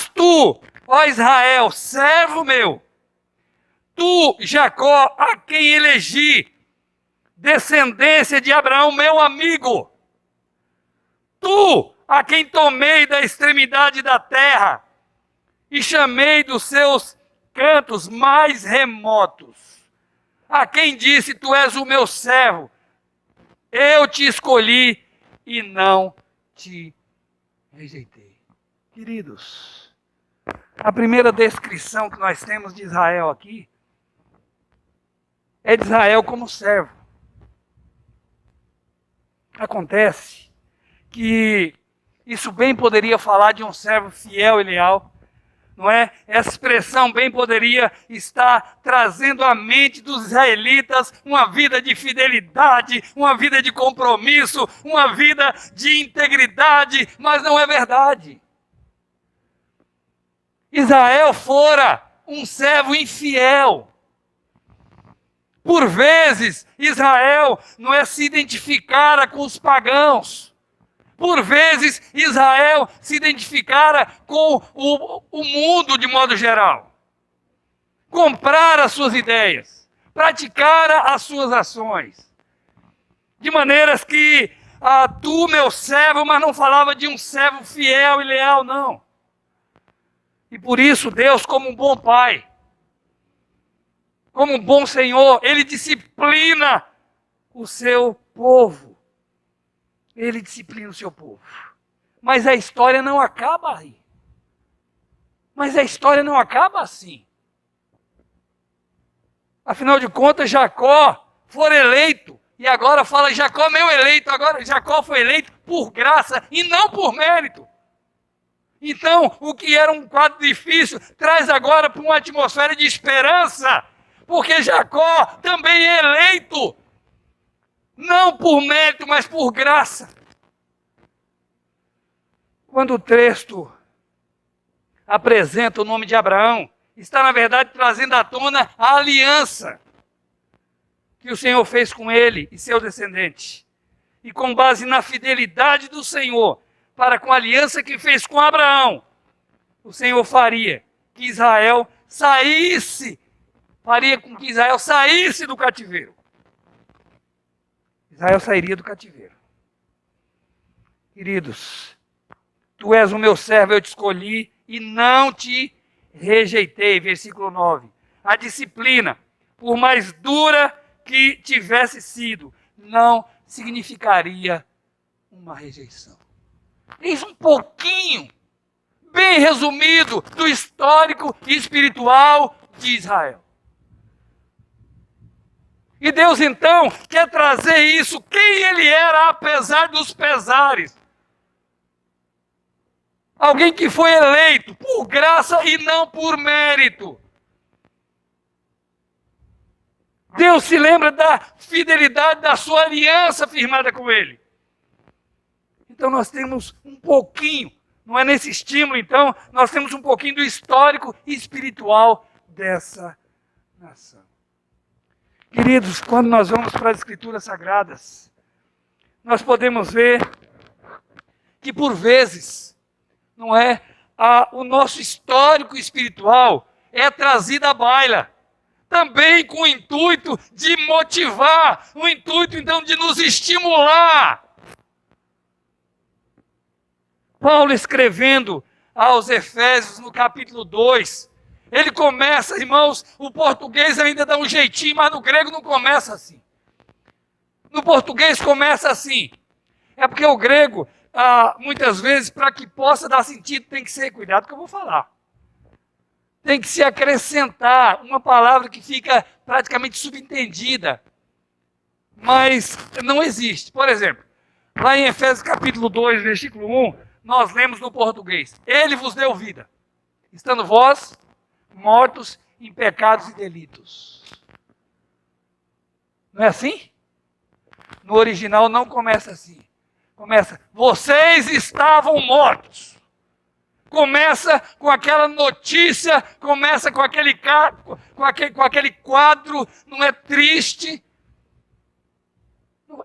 tu, ó Israel, servo meu, tu, Jacó, a quem elegi, descendência de Abraão, meu amigo, tu, a quem tomei da extremidade da terra e chamei dos seus cantos mais remotos, a quem disse: Tu és o meu servo, eu te escolhi e não te rejeitei. Queridos, a primeira descrição que nós temos de Israel aqui é de Israel como servo. Acontece que isso bem poderia falar de um servo fiel e leal, não é? Essa expressão bem poderia estar trazendo à mente dos israelitas uma vida de fidelidade, uma vida de compromisso, uma vida de integridade, mas não é verdade. Israel fora um servo infiel. Por vezes, Israel não é se identificara com os pagãos. Por vezes, Israel se identificara com o mundo de modo geral. Comprara as suas ideias, praticara as suas ações. De maneiras que, tu, meu servo, mas não falava de um servo fiel e leal, não. E por isso, Deus, como um bom pai, como um bom Senhor, Ele disciplina o seu povo. Ele disciplina o seu povo. Mas a história não acaba aí. Mas a história não acaba assim. Afinal de contas, Jacó foi eleito. E agora fala: Jacó, meu eleito. Agora Jacó foi eleito por graça e não por mérito. Então, o que era um quadro difícil, traz agora para uma atmosfera de esperança. Porque Jacó também é eleito, não por mérito, mas por graça. Quando o texto apresenta o nome de Abraão, está na verdade trazendo à tona a aliança que o Senhor fez com ele e seu descendente. E com base na fidelidade do Senhor para com a aliança que fez com Abraão, o Senhor faria que Israel saísse, faria com que Israel saísse do cativeiro. Israel sairia do cativeiro. Queridos, tu és o meu servo, eu te escolhi e não te rejeitei. Versículo 9. A disciplina, por mais dura que tivesse sido, não significaria uma rejeição. Eis um pouquinho, bem resumido, do histórico espiritual de Israel. E Deus então quer trazer isso, quem ele era apesar dos pesares. Alguém que foi eleito por graça e não por mérito. Deus se lembra da fidelidade da sua aliança firmada com ele. Então nós temos um pouquinho, não é nesse estímulo então, nós temos um pouquinho do histórico espiritual dessa nação. Queridos, quando nós vamos para as Escrituras Sagradas, nós podemos ver que por vezes, não é, o nosso histórico espiritual é trazido à baila, também com o intuito de motivar, o intuito então de nos estimular. Paulo escrevendo aos Efésios no capítulo 2, ele começa, irmãos, o português ainda dá um jeitinho, mas no grego não começa assim. No português começa assim. É porque o grego, muitas vezes, para que possa dar sentido, tem que ser, cuidado que eu vou falar. Tem que se acrescentar uma palavra que fica praticamente subentendida. mas não existe. Por exemplo, lá em Efésios capítulo 2, versículo 1, nós lemos no português: Ele vos deu vida, estando vós mortos em pecados e delitos. Não é assim? No original não começa assim. Começa: vocês estavam mortos. Começa com aquela notícia, começa com aquele quadro, não é triste?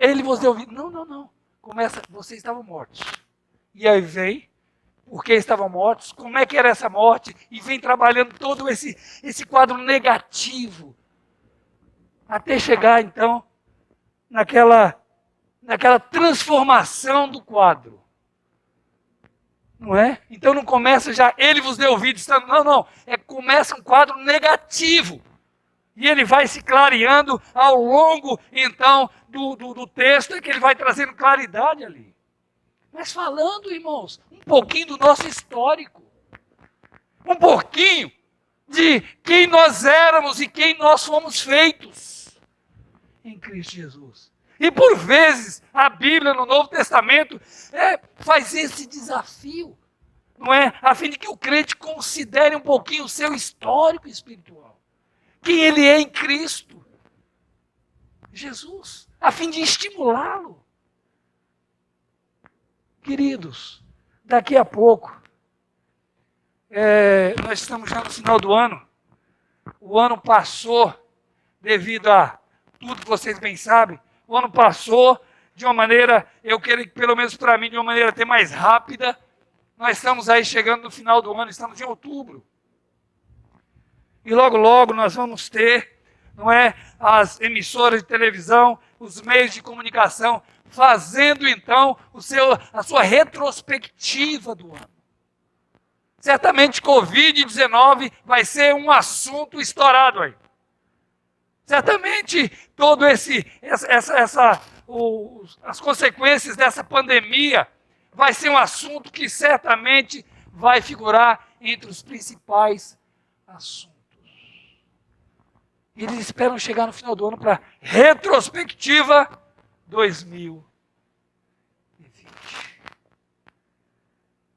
Ele vos deu vida. Não. Começa: vocês estavam mortos. E aí vem, porque estavam mortos, como é que era essa morte? E vem trabalhando todo esse quadro negativo. Até chegar, então, naquela transformação do quadro. Não é? Então não começa já, ele vos deu vida, estando... Não. Começa um quadro negativo. E ele vai se clareando ao longo, então, do texto, que ele vai trazendo claridade ali. Mas falando, irmãos, um pouquinho do nosso histórico. Um pouquinho de quem nós éramos e quem nós fomos feitos em Cristo Jesus. E por vezes a Bíblia no Novo Testamento faz esse desafio, não é? A fim de que o crente considere um pouquinho o seu histórico espiritual. Quem ele é em Cristo Jesus, a fim de estimulá-lo. Queridos, daqui a pouco, nós estamos já no final do ano. O ano passou, devido a tudo que vocês bem sabem, o ano passou de uma maneira, eu quero que pelo menos para mim, de uma maneira até mais rápida. Nós estamos aí chegando no final do ano, estamos em outubro. E logo, logo nós vamos ter, não é, as emissoras de televisão, os meios de comunicação, fazendo então a sua retrospectiva do ano. Certamente Covid-19 vai ser um assunto estourado aí. Certamente todo as consequências dessa pandemia vai ser um assunto que certamente vai figurar entre os principais assuntos. E eles esperam chegar no final do ano para retrospectiva 2020.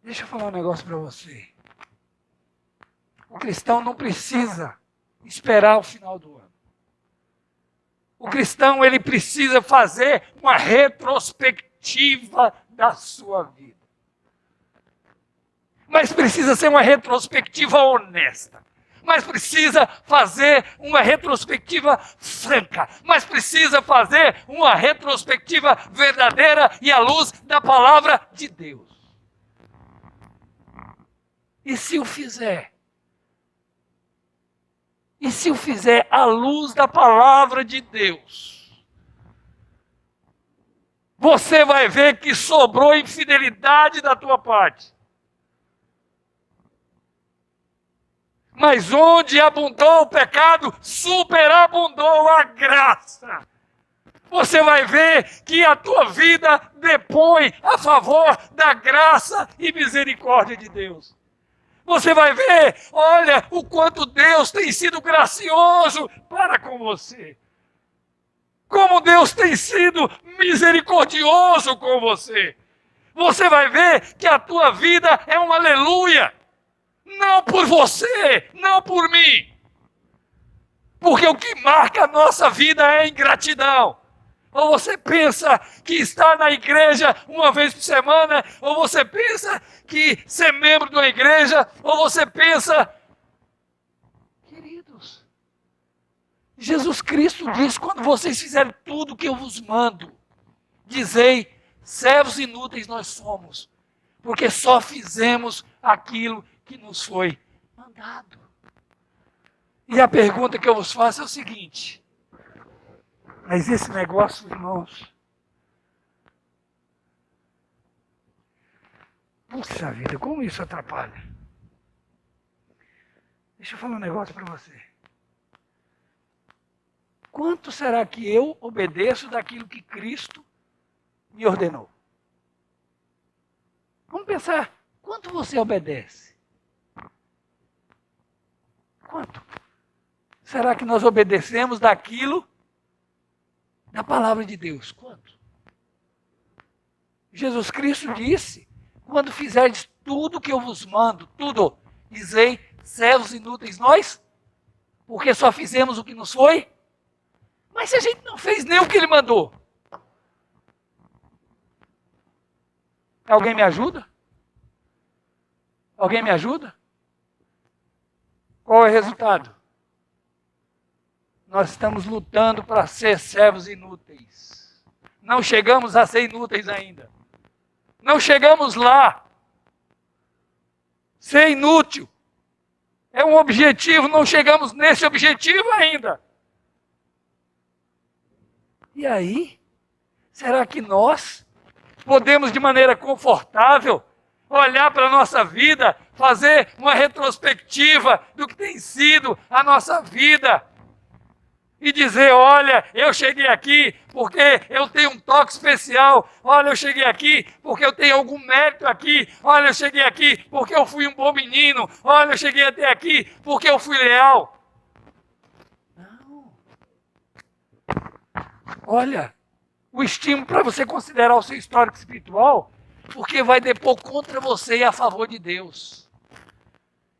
Deixa eu falar um negócio para você. O cristão não precisa esperar o final do ano. O cristão, ele precisa fazer uma retrospectiva da sua vida. Mas precisa ser uma retrospectiva honesta. Mas precisa fazer uma retrospectiva franca. Mas precisa fazer uma retrospectiva verdadeira e à luz da palavra de Deus. E se o fizer? E se o fizer à luz da palavra de Deus? Você vai ver que sobrou infidelidade da tua parte. Mas onde abundou o pecado, superabundou a graça. Você vai ver que a tua vida depõe a favor da graça e misericórdia de Deus. Você vai ver, olha, o quanto Deus tem sido gracioso para com você. Como Deus tem sido misericordioso com você. Você vai ver que a tua vida é um aleluia. Não por você, não por mim. Porque o que marca a nossa vida é ingratidão. Ou você pensa que está na igreja uma vez por semana, ou você pensa que ser membro de uma igreja, ou você pensa... Queridos, Jesus Cristo diz: quando vocês fizerem tudo o que eu vos mando, dizei, servos inúteis nós somos, porque só fizemos aquilo que nos foi mandado. E a pergunta que eu vos faço é o seguinte: mas esse negócio, irmãos, puxa vida, como isso atrapalha? Deixa eu falar um negócio para você. Quanto será que eu obedeço daquilo que Cristo me ordenou? Vamos pensar, quanto você obedece? Quanto? Será que nós obedecemos daquilo na palavra de Deus? Quanto? Jesus Cristo disse, quando fizerdes tudo que eu vos mando, tudo, dizei, servos inúteis nós, porque só fizemos o que nos foi. Mas se a gente não fez nem o que ele mandou, alguém me ajuda? Alguém me ajuda? Qual é o resultado? Nós estamos lutando para ser servos inúteis. Não chegamos a ser inúteis ainda. Não chegamos lá. Ser inútil é um objetivo, não chegamos nesse objetivo ainda. E aí, será que nós podemos de maneira confortável olhar para a nossa vida, fazer uma retrospectiva do que tem sido a nossa vida e dizer, olha, eu cheguei aqui porque eu tenho um toque especial, olha, eu cheguei aqui porque eu tenho algum mérito aqui, olha, eu cheguei aqui porque eu fui um bom menino, olha, eu cheguei até aqui porque eu fui leal. Não. Olha, o estímulo para você considerar o seu histórico espiritual, porque vai depor contra você e a favor de Deus.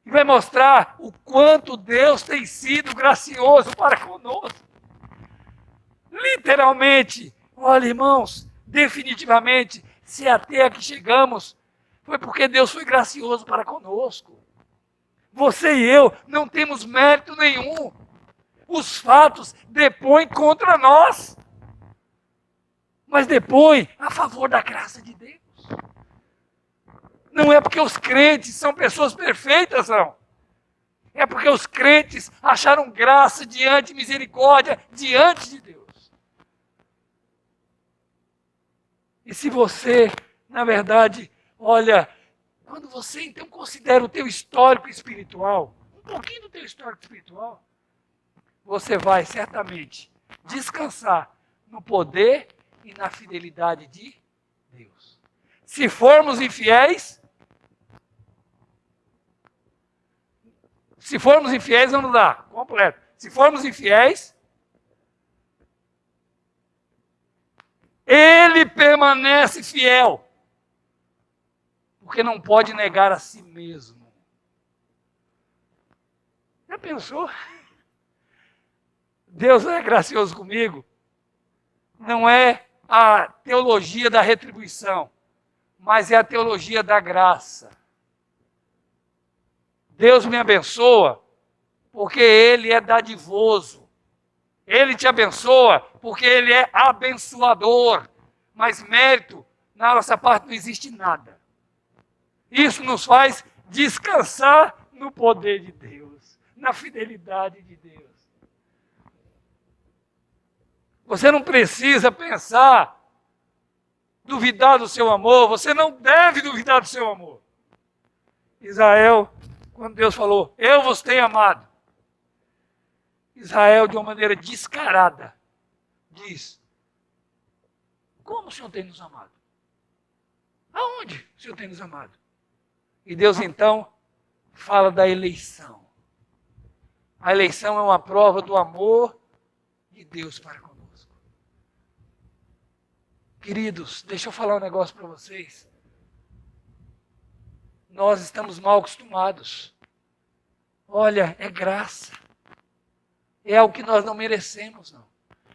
E vai mostrar o quanto Deus tem sido gracioso para conosco. Literalmente, olha, irmãos, definitivamente, se até aqui chegamos, foi porque Deus foi gracioso para conosco. Você e eu não temos mérito nenhum. Os fatos depõem contra nós, mas depõem a favor da graça de Deus. Não é porque os crentes são pessoas perfeitas, não. É porque os crentes acharam graça diante, misericórdia diante de Deus. E se você, na verdade, olha, quando você então considera o teu histórico espiritual, um pouquinho do teu histórico espiritual, você vai certamente descansar no poder e na fidelidade de Deus. Se formos infiéis, vamos lá, completo. Se formos infiéis, Ele permanece fiel, porque não pode negar a si mesmo. Já pensou? Deus é gracioso comigo. Não é a teologia da retribuição, mas é a teologia da graça. Deus me abençoa porque Ele é dadivoso. Ele te abençoa porque Ele é abençoador. Mas mérito, na nossa parte, não existe nada. Isso nos faz descansar no poder de Deus, na fidelidade de Deus. Você não precisa pensar, duvidar do seu amor, você não deve duvidar do seu amor. Israel, quando Deus falou, eu vos tenho amado, Israel, de uma maneira descarada, diz, como o Senhor tem nos amado? Aonde o Senhor tem nos amado? E Deus então fala da eleição. A eleição é uma prova do amor de Deus para conosco. Queridos, deixa eu falar um negócio para vocês. Nós estamos mal acostumados. Olha, é graça. É algo que nós não merecemos, não.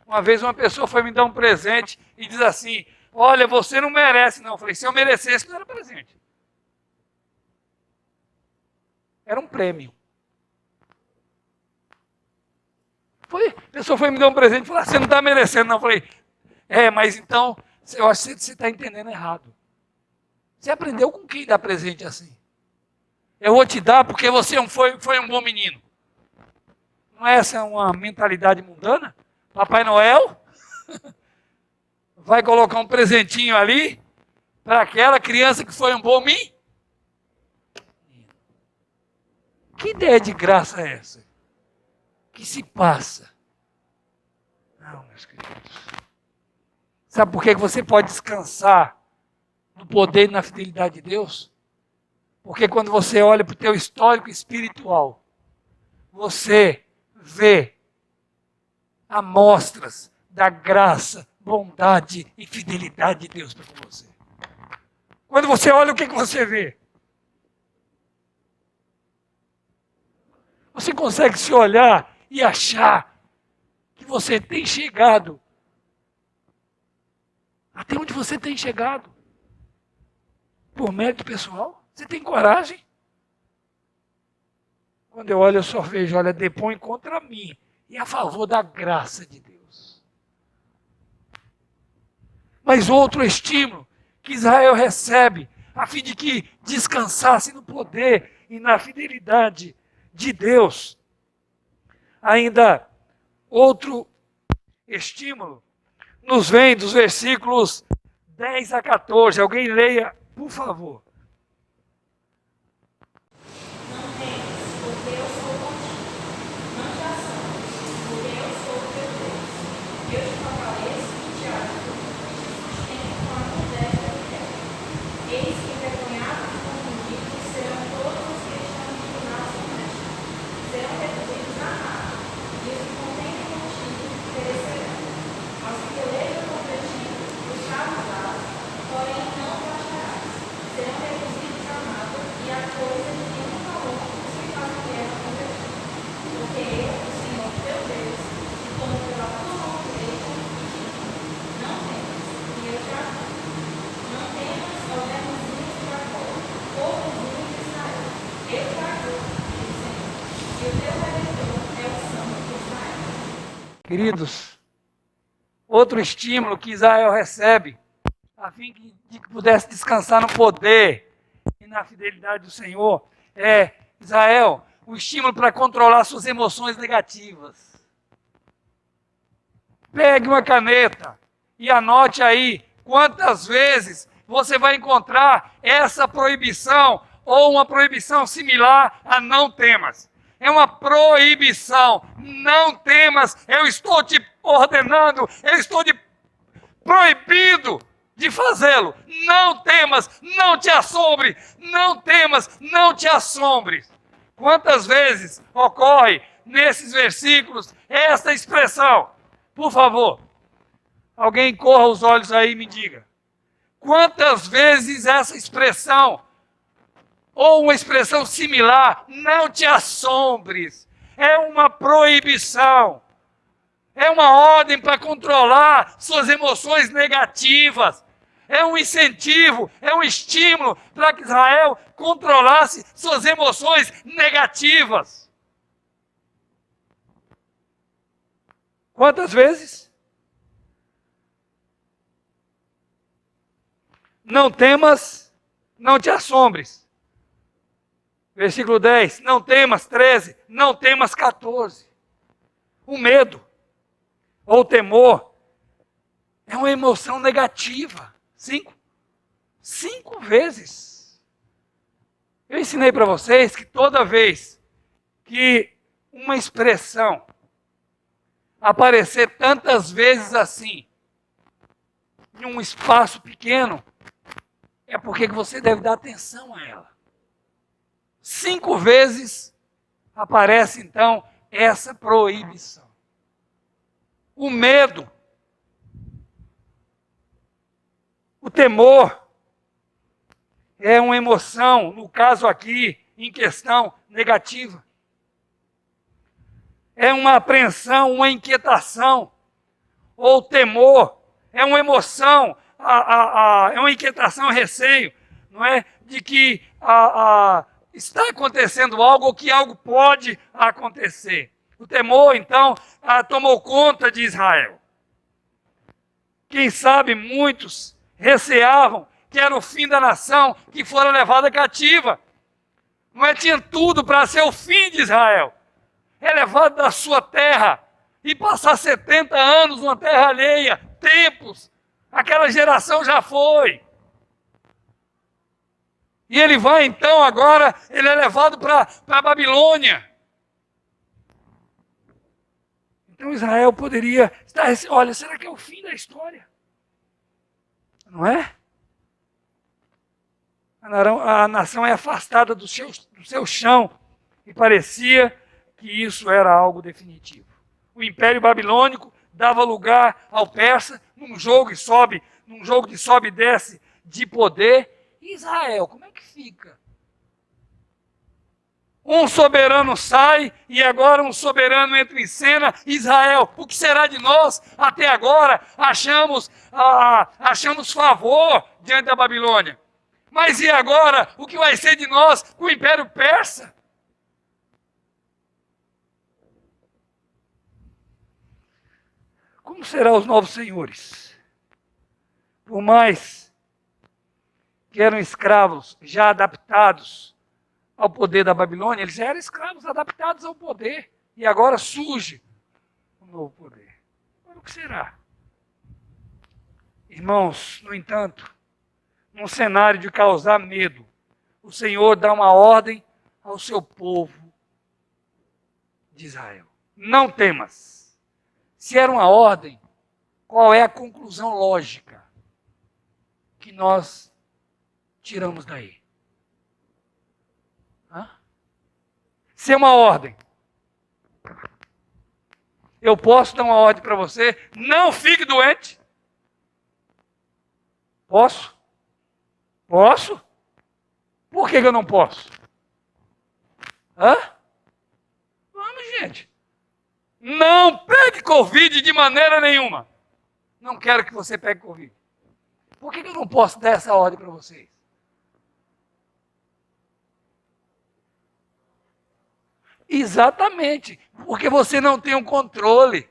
Uma vez uma pessoa foi me dar um presente e diz assim, olha, você não merece, não. Eu falei, se eu merecesse, não era presente. Era um prêmio. A pessoa foi me dar um presente e falou, você não está merecendo, não. Eu falei, mas então, eu acho que você está entendendo errado. Você aprendeu com quem dar presente assim? Eu vou te dar porque você foi um bom menino. Não é essa uma mentalidade mundana? Papai Noel vai colocar um presentinho ali para aquela criança que foi um bom menino? Que ideia de graça é essa? Que se passa? Não, meus queridos. Sabe por que você pode descansar no poder e na fidelidade de Deus? Porque quando você olha para o teu histórico espiritual, você vê amostras da graça, bondade e fidelidade de Deus para com você. Quando você olha, o que você vê? Você consegue se olhar e achar que você tem chegado até onde você tem chegado por mérito pessoal? Você tem coragem? Quando eu olho, eu só vejo, olha, depõe contra mim e a favor da graça de Deus. Mas outro estímulo que Israel recebe, a fim de que descansasse no poder e na fidelidade de Deus. Ainda outro estímulo nos vem dos versículos 10 a 14. Alguém leia, por favor. Não temas, porque eu sou contigo. Não te assombres, porque eu sou o teu Deus. Eu te fortaleço e te ajudo, e te sustento com a mão destra de guerra. Eis que envergonhados e confundidos serão todos os que estão inclinados honestos. Serão reduzidos a nada, e os que contendem contigo perecerão. Aos que pelejam contra ti, os causados, porém não te acharás. Serão reduzidos a nada, e a coisa de nenhum valor os que fazem guerra contra ti. Porque eu, o Senhor teu Deus, te tomo pela tua mão direita e te digo: não temas, e eu te ajudo. Não temas, ó vermezinho de Jacó, povozinho de Israel. Eu te ajudo, diz o Senhor, e o teu redentor é o Santo de Israel. Queridos, outro estímulo que Israel recebe, a fim de que pudesse descansar no poder e na fidelidade do Senhor, é Israel, o estímulo para controlar suas emoções negativas. Pegue uma caneta e anote aí quantas vezes você vai encontrar essa proibição ou uma proibição similar a não temas. É uma proibição. Não temas, eu estou te ordenando, eu estou te proibido de fazê-lo. Não temas, não te assombre, não temas, não te assombres. Quantas vezes ocorre nesses versículos esta expressão? Por favor, alguém corra os olhos aí e me diga. Quantas vezes essa expressão, ou uma expressão similar, não te assombres, é uma proibição, é uma ordem para controlar suas emoções negativas, é um incentivo, é um estímulo para que Israel controlasse suas emoções negativas. Quantas vezes? Não temas, não te assombres. Versículo 10, não temas. 13, não temas. 14. O medo ou temor é uma emoção negativa. 5 vezes. Eu ensinei para vocês que toda vez que uma expressão aparecer tantas vezes assim, em um espaço pequeno, é porque você deve dar atenção a ela. 5 vezes aparece, então, essa proibição. O medo, o temor, é uma emoção, no caso aqui, em questão, negativa. É uma apreensão, uma inquietação, ou temor, é uma emoção, é uma inquietação, receio, não é? De que está acontecendo algo ou que algo pode acontecer. O temor, então, tomou conta de Israel. Quem sabe muitos receavam que era o fim da nação que fora levada cativa. Não é? Tinha tudo para ser o fim de Israel. É levado da sua terra e passar 70 anos numa terra alheia, tempos. Aquela geração já foi. E ele vai então agora, ele é levado para a Babilônia. Então Israel poderia estar, olha, será que é o fim da história? Não é? A nação é afastada do seu chão e parecia que isso era algo definitivo. O Império Babilônico dava lugar ao persa, num jogo de sobe e desce de poder. E Israel, como é que fica? Um soberano sai e agora um soberano entra em cena. Israel, o que será de nós? Até agora achamos favor diante da Babilônia. Mas e agora? O que vai ser de nós com o Império Persa? Como serão os novos senhores? Por mais que eram escravos já adaptados ao poder da Babilônia, eles já eram escravos adaptados ao poder. E agora surge um novo poder. Mas o que será? Irmãos, no entanto, num cenário de causar medo, o Senhor dá uma ordem ao seu povo de Israel. Não temas. Se era uma ordem, qual é a conclusão lógica que nós tiramos daí? Se é uma ordem, eu posso dar uma ordem para você, não fique doente. Posso? Posso? Por que eu não posso? Vamos, gente. Não pegue Covid de maneira nenhuma. Não quero que você pegue Covid. Por que eu não posso dar essa ordem para vocês? Exatamente, porque você não tem um controle.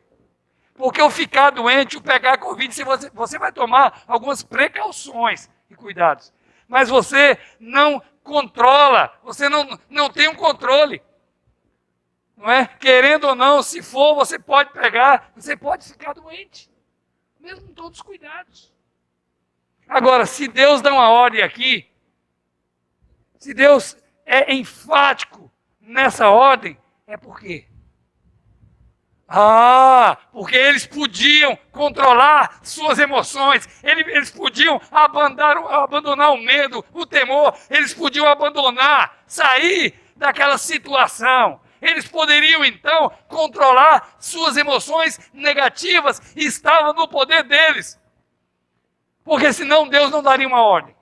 Porque o ficar doente, o pegar Covid, você vai tomar algumas precauções e cuidados. Mas você não controla, você não tem um controle. Não é? Querendo ou não, se for, você pode pegar, você pode ficar doente. Mesmo com todos os cuidados. Agora, se Deus dá uma ordem aqui, se Deus é enfático nessa ordem, é por quê? Porque eles podiam controlar suas emoções, eles podiam abandonar o medo, o temor, eles podiam sair daquela situação. Eles poderiam, então, controlar suas emoções negativas e estava no poder deles. Porque senão Deus não daria uma ordem.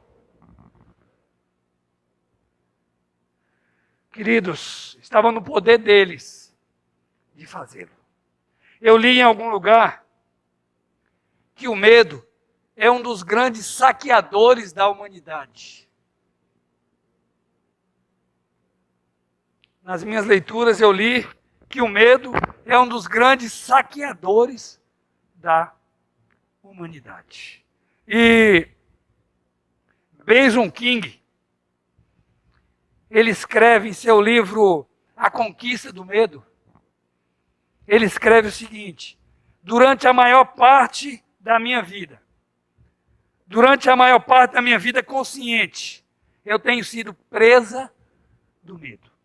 Queridos, estava no poder deles de fazê-lo. Eu li em algum lugar que o medo é um dos grandes saqueadores da humanidade. Nas minhas leituras eu li que o medo é um dos grandes saqueadores da humanidade. E Benjamin King, ele escreve em seu livro A Conquista do Medo, ele escreve o seguinte: durante a maior parte da minha vida consciente, eu tenho sido presa do medo.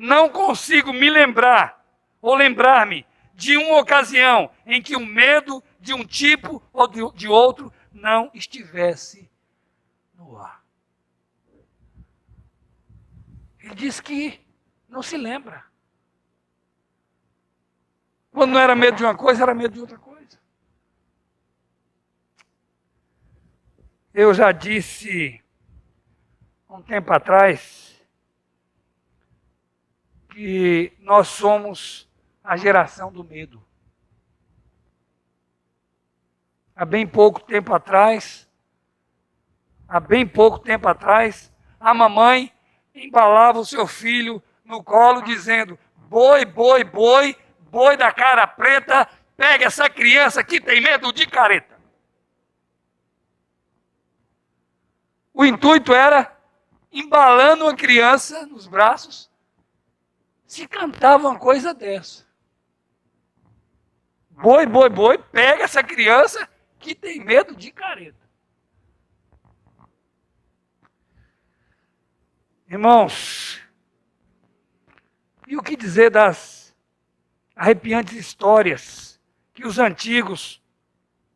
Não consigo me lembrar ou lembrar-me de uma ocasião em que o medo de um tipo ou de outro não estivesse no ar. Ele diz que não se lembra. Quando não era medo de uma coisa, era medo de outra coisa. Eu já disse, há um tempo atrás, que nós somos a geração do medo. Há bem pouco tempo atrás, a mamãe embalava o seu filho no colo dizendo: boi, boi, boi, boi da cara preta, pega essa criança que tem medo de careta. O intuito era, embalando uma criança nos braços, se cantava uma coisa dessa. Boi, boi, boi, pega essa criança que tem medo de careta. Irmãos, e o que dizer das arrepiantes histórias que os antigos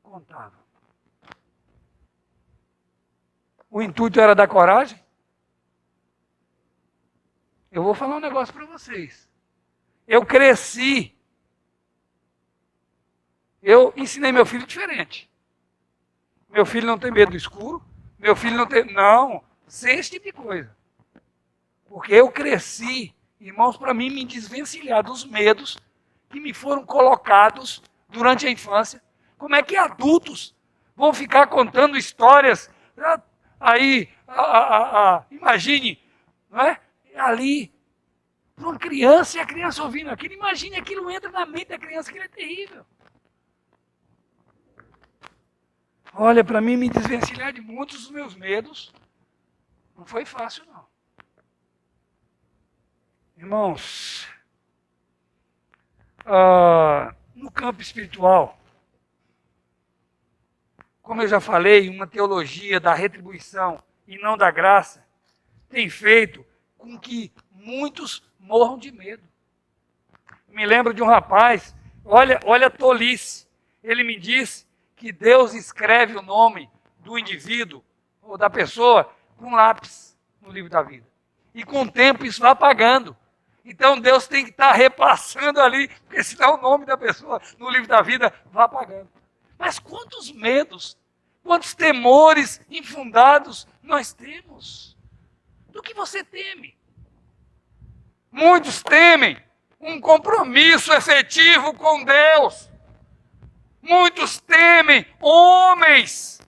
contavam? O intuito era dar coragem? Eu vou falar um negócio para vocês. Eu cresci Eu ensinei meu filho diferente. Meu filho não tem medo do escuro. Meu filho não tem... Não, sem esse tipo de coisa. Porque eu cresci, irmãos, para mim me desvencilhar dos medos que me foram colocados durante a infância. Como é que adultos vão ficar contando histórias aí, imagine, não é? Ali, para uma criança, e a criança ouvindo aquilo, imagine aquilo entra na mente da criança, aquilo é terrível. Olha, para mim me desvencilhar de muitos dos meus medos, não foi fácil não. Irmãos, no campo espiritual, como eu já falei, uma teologia da retribuição e não da graça tem feito com que muitos morram de medo. Me lembro de um rapaz, olha a tolice, ele me disse que Deus escreve o nome do indivíduo ou da pessoa com lápis no livro da vida. E com o tempo isso vai apagando. Então Deus tem que estar repassando ali, porque senão o nome da pessoa no livro da vida vai apagando. Mas quantos medos, quantos temores infundados nós temos? Do que você teme? Muitos temem um compromisso efetivo com Deus. Muitos temem homens.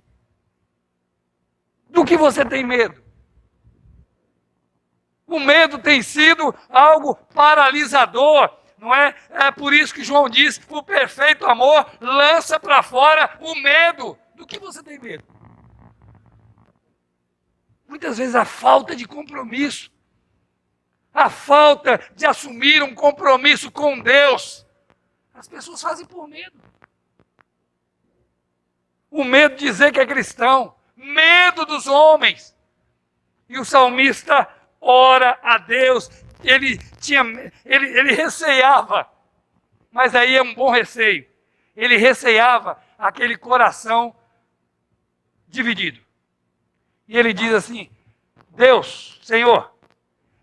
Do que você tem medo? O medo tem sido algo paralisador, não é? É por isso que João diz, o perfeito amor lança para fora o medo. Do que você tem medo? Muitas vezes a falta de compromisso, a falta de assumir um compromisso com Deus, as pessoas fazem por medo. O medo de dizer que é cristão, medo dos homens. E o salmista ora a Deus, ele receiava, mas aí é um bom receio, ele receiava aquele coração dividido. E ele diz assim, Deus, Senhor,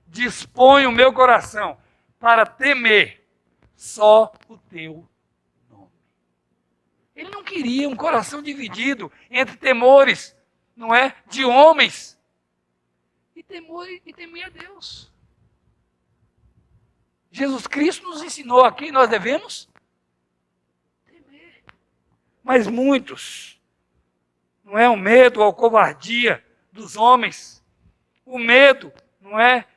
dispõe o meu coração para temer só o teu nome. Ele não queria um coração dividido entre temores, não é, de homens, e temer a Deus. Jesus Cristo nos ensinou a quem nós devemos temer. Mas muitos, não é o medo ou a covardia dos homens, o medo, não é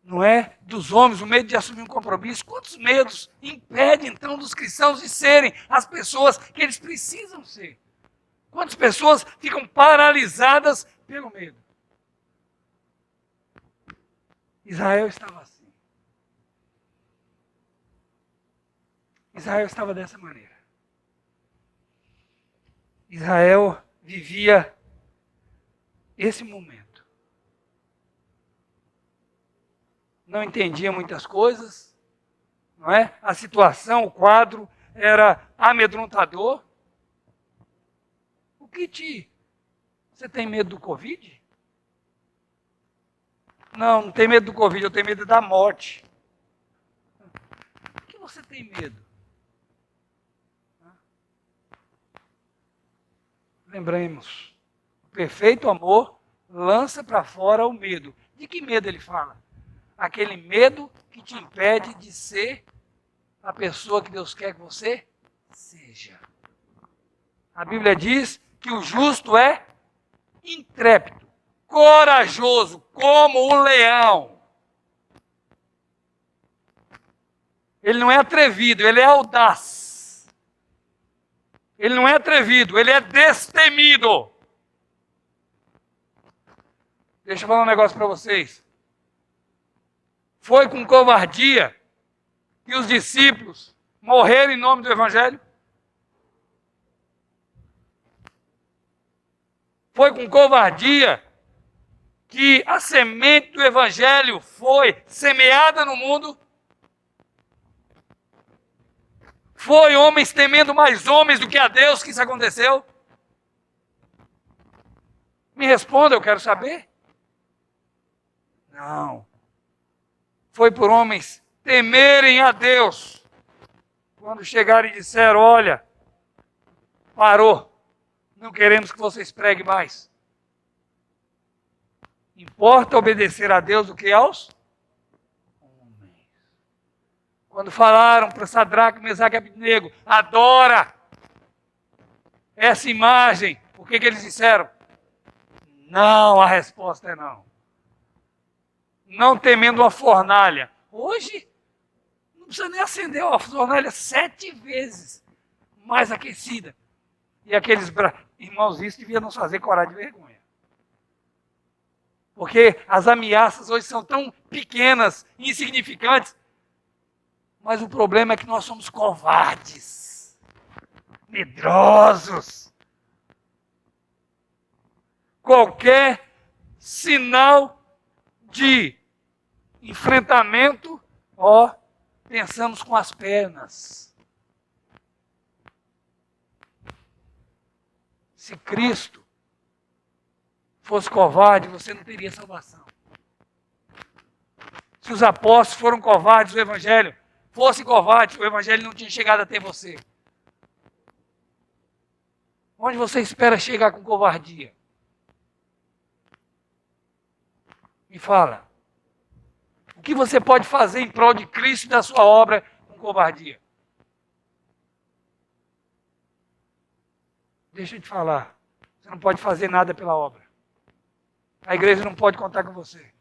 não é dos homens, o medo de assumir um compromisso. Quantos medos impedem então dos cristãos de serem as pessoas que eles precisam ser? Quantas pessoas ficam paralisadas pelo medo? Israel estava assim. Israel estava dessa maneira. Israel vivia esse momento. Não entendia muitas coisas, não é? A situação, o quadro era amedrontador. Você tem medo do Covid? Não tem medo do Covid, eu tenho medo da morte. Por que você tem medo? Lembremos, o perfeito amor lança para fora o medo. De que medo ele fala? Aquele medo que te impede de ser a pessoa que Deus quer que você seja. A Bíblia diz que o justo é intrépido, corajoso, como o leão. Ele não é atrevido, ele é audaz. Ele não é atrevido, ele é destemido. Deixa eu falar um negócio para vocês. Foi com covardia que os discípulos morreram em nome do Evangelho? Foi com covardia que a semente do Evangelho foi semeada no mundo? Foi homens temendo mais homens do que a Deus que isso aconteceu? Me responda, eu quero saber. Não. Foi por homens temerem a Deus. Quando chegarem e disseram, olha, parou, não queremos que vocês preguem mais. Importa obedecer a Deus do que aos homens. Quando falaram para Sadraque, Mesaque e Abednego, adora essa imagem, o que eles disseram? Não, a resposta é não. Não temendo uma fornalha. Hoje, não precisa nem acender a fornalha 7 vezes mais aquecida. E aqueles irmãos, isso devia nos fazer coragem de vergonha. Porque as ameaças hoje são tão pequenas, insignificantes. Mas o problema é que nós somos covardes, medrosos. Qualquer sinal de enfrentamento, pensamos com as pernas. Se Cristo fosse covarde, você não teria salvação. Se os apóstolos foram covardes, o Evangelho fosse covarde, o Evangelho não tinha chegado até você. Onde você espera chegar com covardia? Me fala. O que você pode fazer em prol de Cristo e da sua obra com covardia? Deixa eu te falar. Você não pode fazer nada pela obra. A igreja não pode contar com você.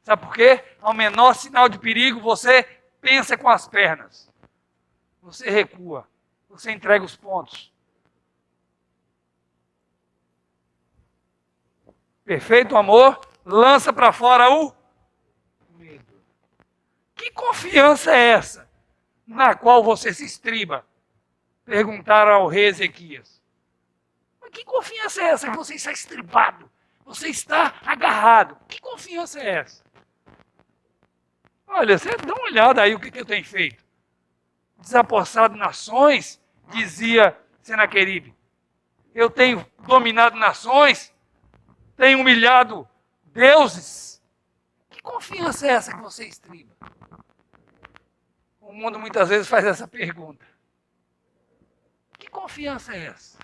Sabe por quê? Ao menor sinal de perigo, você pensa com as pernas. Você recua. Você entrega os pontos. Perfeito amor lança para fora o medo. Que confiança é essa na qual você se estriba? Perguntaram ao rei Ezequias. Mas que confiança é essa que você está estribado? Você está agarrado. Que confiança é essa? Olha, você dá uma olhada aí o que eu tenho feito. Desapossado nações, dizia Senaqueribe. Eu tenho dominado nações, tenho humilhado deuses. Que confiança é essa que você estriba? O mundo muitas vezes faz essa pergunta. Que confiança é essa?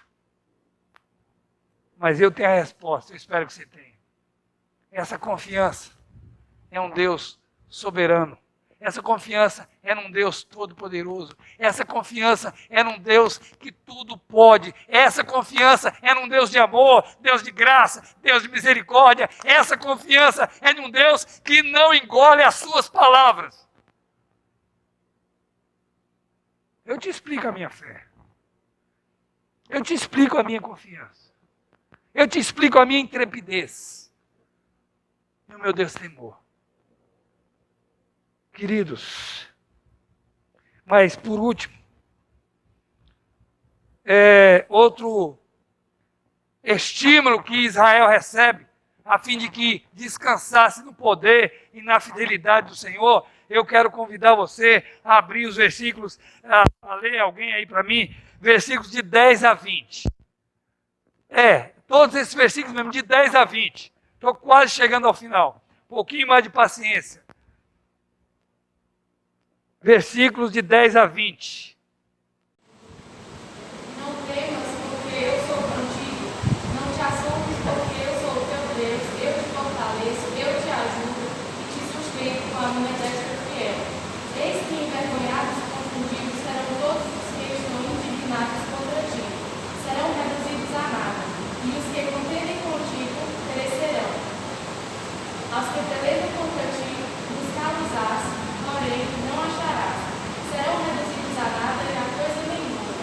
Mas eu tenho a resposta, eu espero que você tenha. Essa confiança é um Deus soberano. Essa confiança é num Deus todo-poderoso. Essa confiança é num Deus que tudo pode. Essa confiança é num Deus de amor, Deus de graça, Deus de misericórdia. Essa confiança é num Deus que não engole as suas palavras. Eu te explico a minha fé. Eu te explico a minha confiança. Eu te explico a minha intrepidez. E o meu destemor. Queridos, mas por último, outro estímulo que Israel recebe, a fim de que descansasse no poder e na fidelidade do Senhor, eu quero convidar você a abrir os versículos, a ler alguém aí para mim, versículos de 10 a 20. Todos esses versículos mesmo, de 10 a 20. Estou quase chegando ao final. Um pouquinho mais de paciência. Versículos de 10 a 20. Não temas, porque eu sou contigo. Não te assombres, porque eu sou o teu Deus. Eu te fortaleço, eu te ajudo e te sustento com a minha destra fiel. Eis que envergonhados e confundidos serão todos os que estão indignados contra ti. Serão reduzidos a nada. E os que contendem contigo perecerão. Aos que pelejam contra ti, buscar-los-ás, porém não acharás. Serão reduzidos a nada e a coisa nenhuma.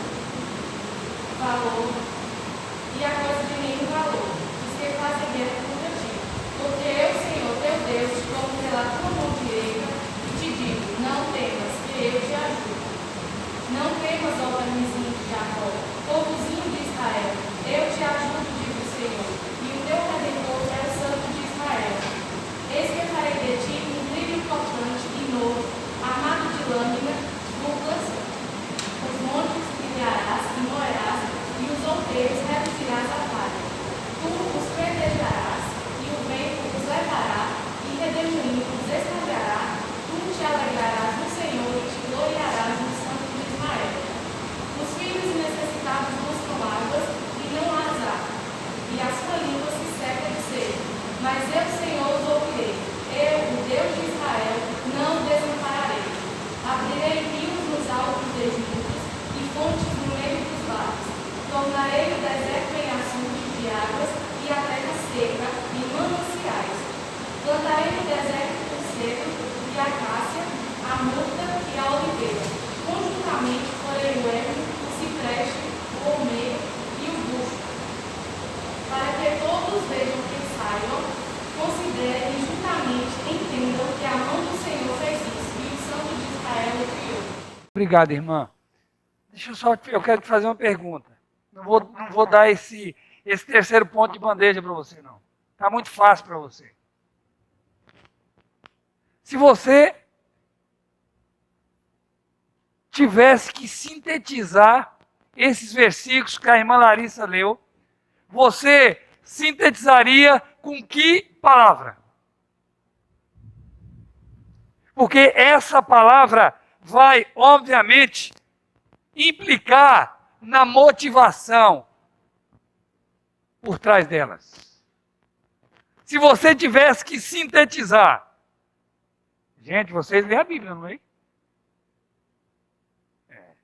Valor e a coisa de nenhum valor. Os que fazem guerra contra ti. Porque eu, Senhor, teu Deus, te tomo pela tua mão direita e te digo, não temas, que eu te ajudo. Não temas, ó camisinho de Jacó, povozinho de Israel. Eu te ajudo, diz o Senhor, e o teu Redentor é o Santo de Israel. Eis que farei de ti um brilho importante e novo, armado de lâminas duplas, os montes brilharás e moerás, e os outeiros reduzirás a palha. Tu os pretejarás, e o vento os levará, e redemoinho os espalhará, tu te alegrarás no Plantarei no deserto o cedro e a acácia, a murta e a oliveira. Conjuntamente porei o ermo, o cipreste, o almeiro e o busto, para que todos vejam que saibam, considerem e juntamente entendam que a mão do Senhor fez isso e o Santo de Israel o criou. Obrigado, irmã. Eu quero te fazer uma pergunta. Não vou dar esse terceiro ponto de bandeja para você, não. Está muito fácil para você. Se você tivesse que sintetizar esses versículos que a irmã Larissa leu, você sintetizaria com que palavra? Porque essa palavra vai, obviamente, implicar na motivação por trás delas. Se você tivesse que sintetizar, gente, vocês lêem a Bíblia, não é?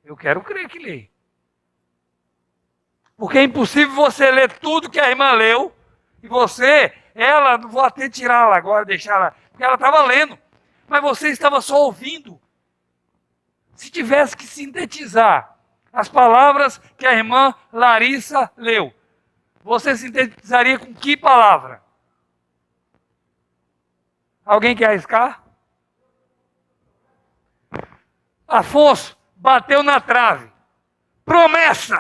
Eu quero crer que lê. Porque é impossível você ler tudo que a irmã leu e não vou até tirá-la agora, deixá-la, porque ela estava lendo, mas você estava só ouvindo. Se tivesse que sintetizar as palavras que a irmã Larissa leu, você sintetizaria com que palavra? Alguém quer arriscar? Afonso, bateu na trave. Promessa!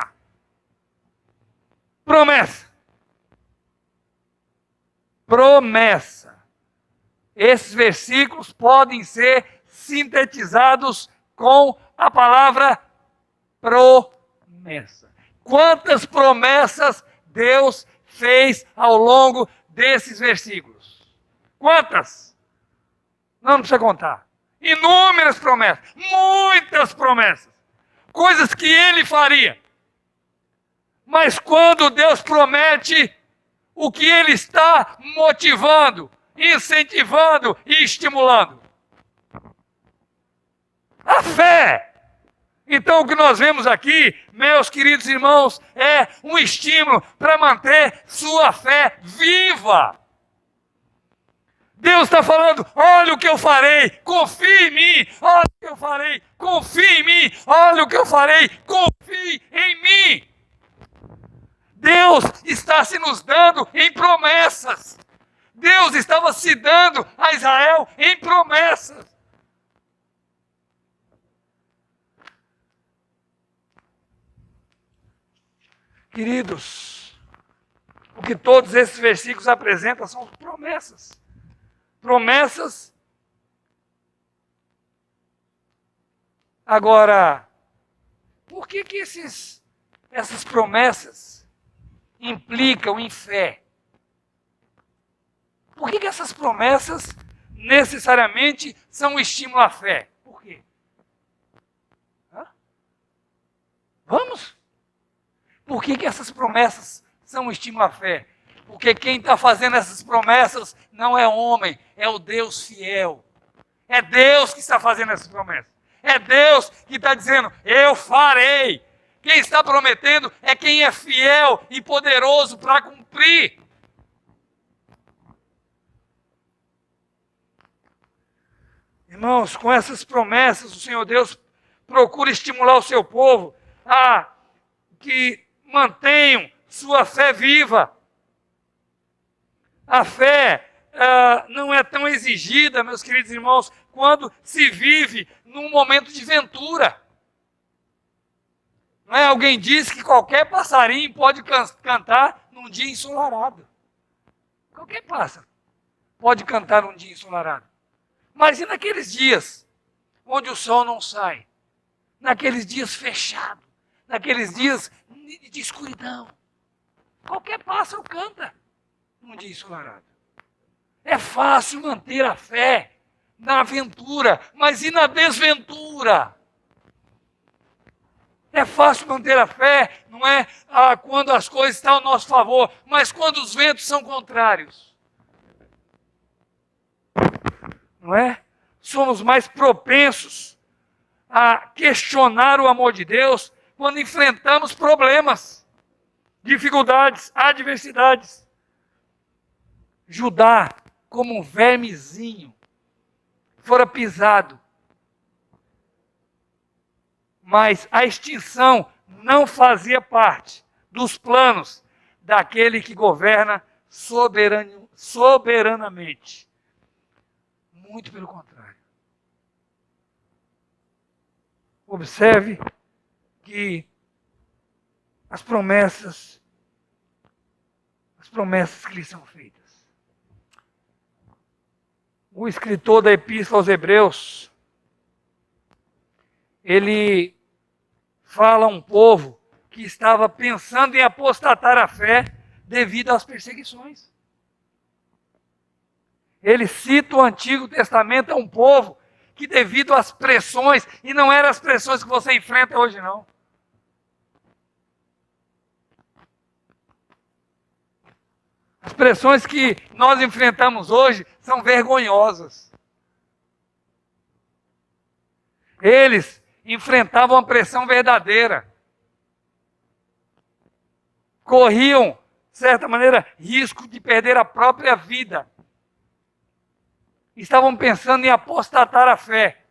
Promessa! Promessa! Esses versículos podem ser sintetizados com a palavra promessa. Quantas promessas Deus fez ao longo desses versículos? Quantas? Não precisa contar. Inúmeras promessas, muitas promessas, coisas que ele faria. Mas quando Deus promete, o que ele está motivando, incentivando e estimulando? A fé. Então o que nós vemos aqui, meus queridos irmãos, é um estímulo para manter sua fé viva. Deus está falando, olha o que eu farei, confie em mim, olha o que eu farei, confie em mim, olha o que eu farei, confie em mim. Deus está se nos dando em promessas. Deus estava se dando a Israel em promessas. Queridos, o que todos esses versículos apresentam são promessas. Promessas. Agora, por que essas promessas implicam em fé? Por que essas promessas necessariamente são um estímulo à fé? Por quê? Vamos? Por que essas promessas são um estímulo à fé? Porque quem está fazendo essas promessas não é homem, é o Deus fiel. É Deus que está fazendo essas promessas. É Deus que está dizendo, eu farei. Quem está prometendo é quem é fiel e poderoso para cumprir. Irmãos, com essas promessas, o Senhor Deus procura estimular o seu povo a que mantenham sua fé viva. A fé não é tão exigida, meus queridos irmãos, quando se vive num momento de ventura. Não é? Alguém disse que qualquer passarinho pode cantar num dia ensolarado. Qualquer pássaro pode cantar num dia ensolarado. Mas e naqueles dias onde o sol não sai? Naqueles dias fechados, naqueles dias de escuridão. Qualquer pássaro canta num dia ensolarado. É fácil manter a fé na aventura, mas e na desventura? É fácil manter a fé, não é quando as coisas estão ao nosso favor, mas quando os ventos são contrários. Não é? Somos mais propensos a questionar o amor de Deus quando enfrentamos problemas, dificuldades, adversidades. Judá como um vermezinho, fora pisado. Mas a extinção não fazia parte dos planos daquele que governa soberanamente. Muito pelo contrário. Observe que as promessas que lhe são feitas. O escritor da Epístola aos Hebreus, ele fala a um povo que estava pensando em apostatar a fé devido às perseguições. Ele cita o Antigo Testamento a um povo que, devido às pressões, e não eram as pressões que você enfrenta hoje, não. As pressões que nós enfrentamos hoje são vergonhosas. Eles enfrentavam a pressão verdadeira. Corriam, de certa maneira, risco de perder a própria vida. Estavam pensando em apostatar a fé.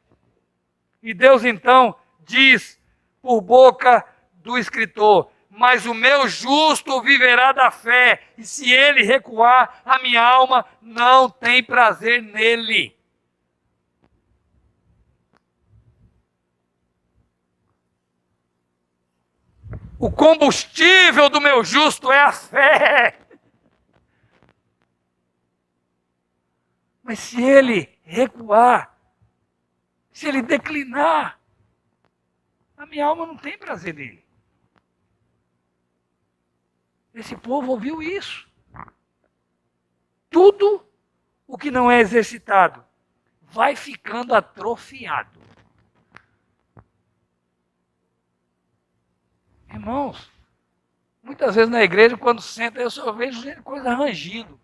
E Deus então diz, por boca do escritor: mas o meu justo viverá da fé, e se ele recuar, a minha alma não tem prazer nele. O combustível do meu justo é a fé. Mas se ele recuar, se ele declinar, a minha alma não tem prazer nele. Esse povo ouviu isso. Tudo o que não é exercitado vai ficando atrofiado. Irmãos, muitas vezes na igreja, quando senta, eu só vejo coisa rangindo.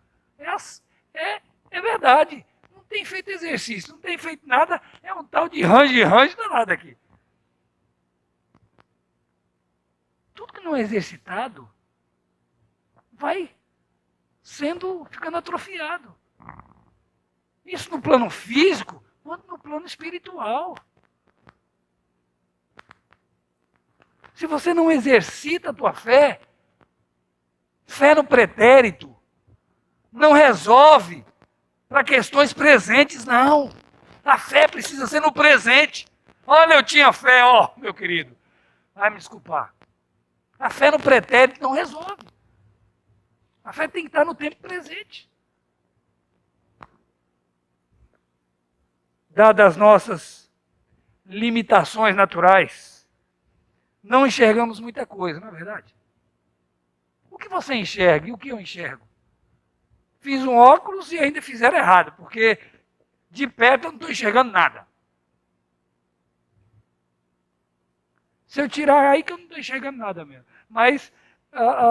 É verdade. Não tem feito exercício, não tem feito nada. É um tal de range danado aqui. Tudo que não é exercitado vai ficando atrofiado. Isso no plano físico, quanto no plano espiritual. Se você não exercita a tua fé no pretérito, não resolve para questões presentes, não. A fé precisa ser no presente. Olha, eu tinha fé, meu querido. Vai me desculpar. A fé no pretérito não resolve. A fé tem que estar no tempo presente. Dadas as nossas limitações naturais, não enxergamos muita coisa, não é verdade? O que você enxerga e o que eu enxergo? Fiz um óculos e ainda fizeram errado, porque de perto eu não estou enxergando nada. Se eu tirar aí que eu não estou enxergando nada mesmo. Mas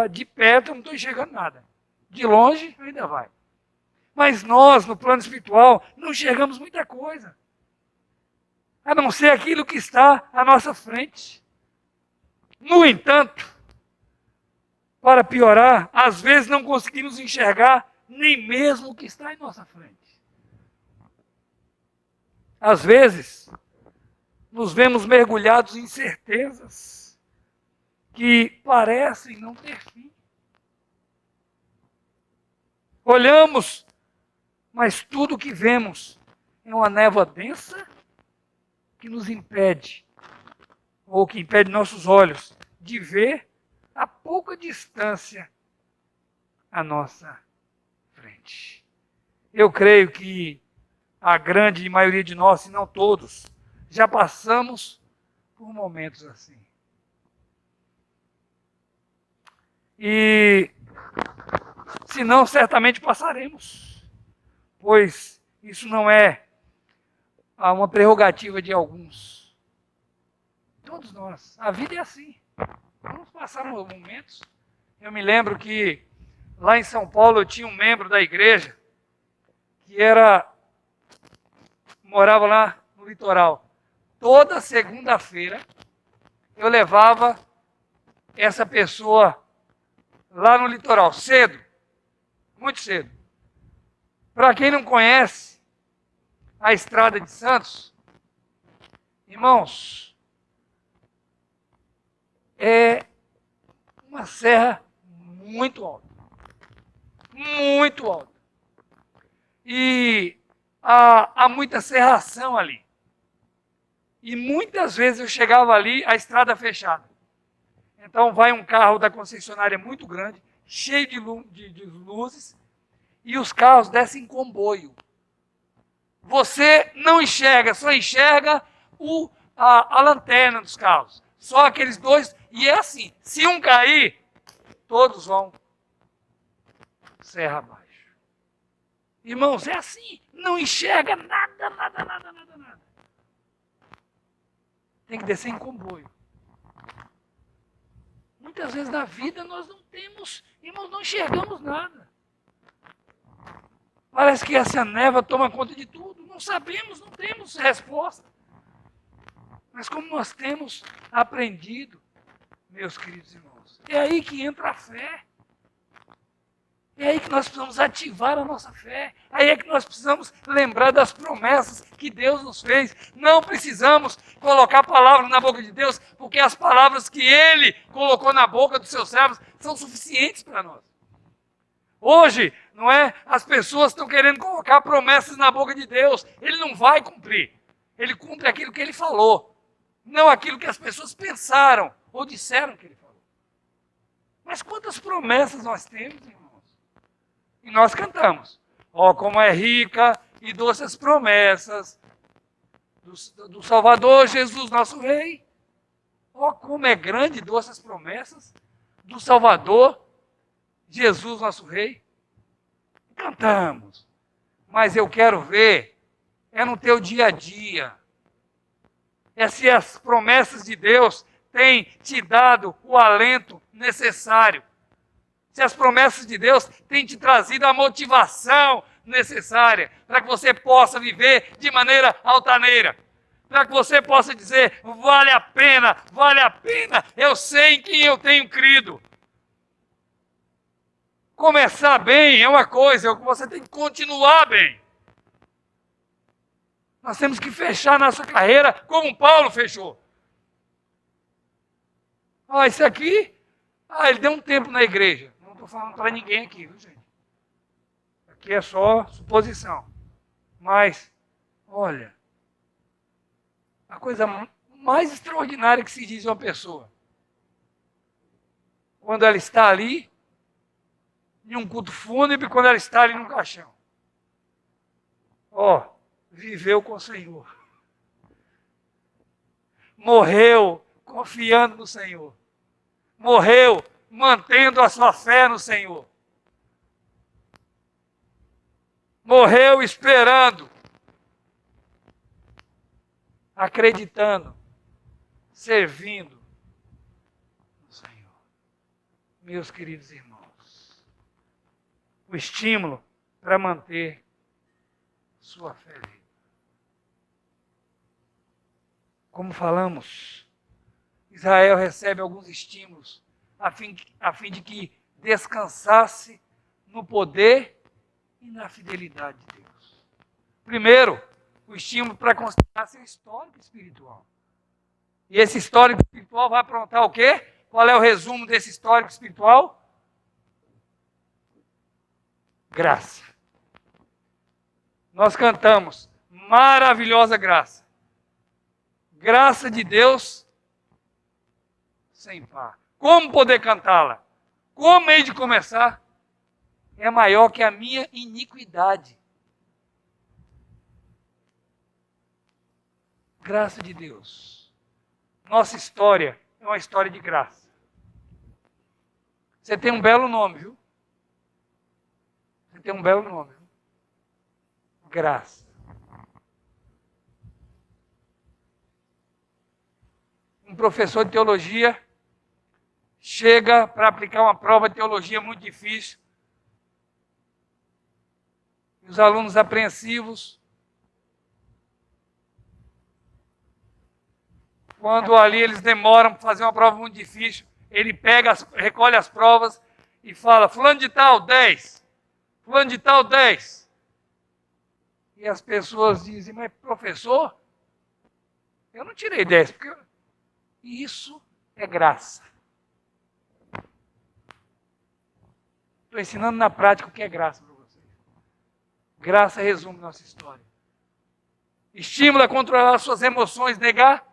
de perto eu não estou enxergando nada. De longe ainda vai. Mas nós, no plano espiritual, não enxergamos muita coisa. A não ser aquilo que está à nossa frente. No entanto, para piorar, às vezes não conseguimos enxergar nem mesmo o que está em nossa frente. Às vezes, nos vemos mergulhados em certezas que parecem não ter fim. Olhamos, mas tudo o que vemos é uma névoa densa que nos impede, ou que impede nossos olhos, de ver a pouca distância à nossa frente. Eu creio que a grande maioria de nós, se não todos, já passamos por momentos assim. E, se não, certamente passaremos, pois isso não é uma prerrogativa de alguns. Todos nós. A vida é assim. Vamos passar momentos. Eu me lembro que lá em São Paulo eu tinha um membro da igreja que morava lá no litoral. Toda segunda-feira eu levava essa pessoa lá no litoral, cedo, muito cedo. Para quem não conhece a Estrada de Santos, irmãos, é uma serra muito alta. Muito alta. E há muita serração ali. E muitas vezes eu chegava ali, a estrada fechada. Então vai um carro da concessionária muito grande, cheio de luzes, e os carros descem em comboio. Você não enxerga, só enxerga a lanterna dos carros. Só aqueles dois, e é assim, se um cair, todos vão serra abaixo. Irmãos, é assim, não enxerga nada, nada, nada, nada, nada. Tem que descer em comboio. Muitas vezes na vida nós não temos, irmãos, não enxergamos nada. Parece que essa névoa toma conta de tudo. Não sabemos, não temos resposta. Mas como nós temos aprendido, meus queridos irmãos, é aí que entra a fé. É aí que nós precisamos ativar a nossa fé. Aí é que nós precisamos lembrar das promessas que Deus nos fez. Não precisamos colocar palavras na boca de Deus, porque as palavras que Ele colocou na boca dos seus servos são suficientes para nós. Hoje, não é? As pessoas estão querendo colocar promessas na boca de Deus. Ele não vai cumprir. Ele cumpre aquilo que Ele falou. Não aquilo que as pessoas pensaram ou disseram que Ele falou. Mas quantas promessas nós temos, irmão? E nós cantamos. Ó, como é rica e doce as promessas do Salvador Jesus, nosso Rei. Ó, como é grande e doce as promessas do Salvador Jesus, nosso Rei. Cantamos. Mas eu quero ver, é no teu dia a dia. É se as promessas de Deus têm te dado o alento necessário. Se as promessas de Deus têm te trazido a motivação necessária para que você possa viver de maneira altaneira. Para que você possa dizer, vale a pena, eu sei em quem eu tenho crido. Começar bem é uma coisa, você tem que continuar bem. Nós temos que fechar nossa carreira como Paulo fechou. Isso aqui, ele deu um tempo na igreja. Não estou falando para ninguém aqui, viu, gente? Aqui é só suposição. Mas, olha, a coisa mais extraordinária que se diz uma pessoa, quando ela está ali, em um culto fúnebre, quando ela está ali no caixão. Viveu com o Senhor. Morreu confiando no Senhor. Morreu mantendo a sua fé no Senhor. Morreu esperando, acreditando, servindo no Senhor. Meus queridos irmãos, o estímulo para manter sua fé viva. Como falamos, Israel recebe alguns estímulos a fim de que descansasse no poder e na fidelidade de Deus. Primeiro, o estímulo para considerar seu histórico espiritual. E esse histórico espiritual vai aprontar o quê? Qual é o resumo desse histórico espiritual? Graça. Nós cantamos, maravilhosa graça. Graça de Deus sem par. Como poder cantá-la? Como hei de começar? É maior que a minha iniquidade. Graça de Deus. Nossa história é uma história de graça. Você tem um belo nome, viu? Você tem um belo nome, viu? Graça. Um professor de teologia chega para aplicar uma prova de teologia muito difícil. E os alunos apreensivos, quando ali eles demoram para fazer uma prova muito difícil, ele recolhe as provas e fala, fulano de tal, 10. Fulano de tal, 10. E as pessoas dizem, mas professor, eu não tirei 10, porque isso é graça. Estou ensinando na prática o que é graça para vocês. Graça resume nossa história. Estímulo a controlar suas emoções, negar.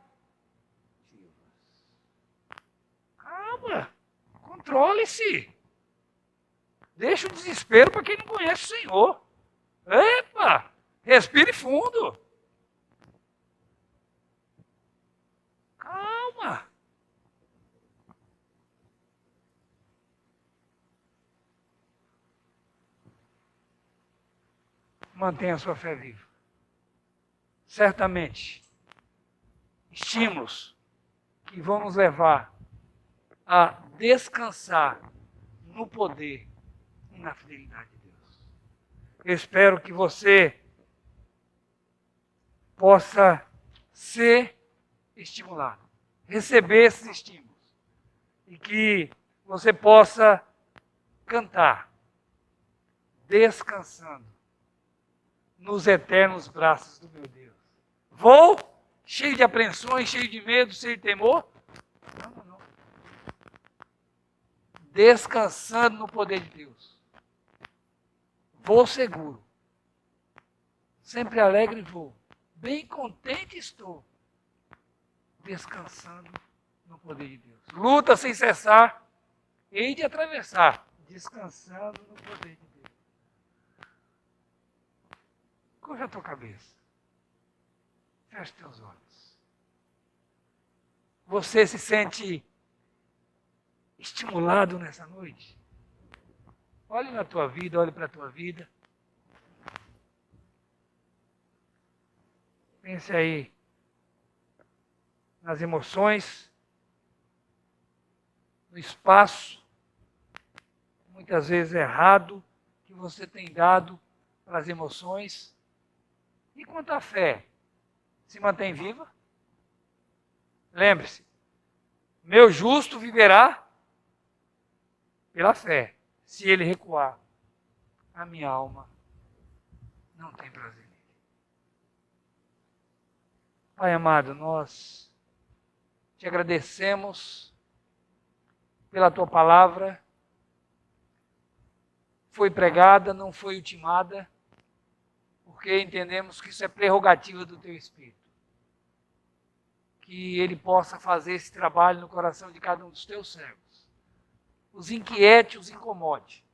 Calma, controle-se. Deixa o desespero para quem não conhece o Senhor. Epa, respire fundo. Calma. Mantenha a sua fé viva. Certamente, estímulos que vão nos levar a descansar no poder e na fidelidade de Deus. Eu espero que você possa ser estimulado, receber esses estímulos e que você possa cantar, descansando nos eternos braços do meu Deus. Vou cheio de apreensões, cheio de medo, cheio de temor? Não. Descansando no poder de Deus. Vou seguro. Sempre alegre vou. Bem contente estou. Descansando no poder de Deus. Luta sem cessar. Hei de atravessar. Descansando no poder de Deus. Curva a tua cabeça. Feche teus olhos. Você se sente estimulado nessa noite? Olhe na tua vida, olhe para a tua vida. Pense aí nas emoções, no espaço, muitas vezes errado, que você tem dado para as emoções. E quanto à fé, se mantém viva? Lembre-se, meu justo viverá pela fé. Se ele recuar, a minha alma não tem prazer nele. Pai amado, nós te agradecemos pela tua palavra. Foi pregada, não foi ultimada, porque entendemos que isso é prerrogativa do teu Espírito. Que ele possa fazer esse trabalho no coração de cada um dos teus servos. Os inquiete, os incomode.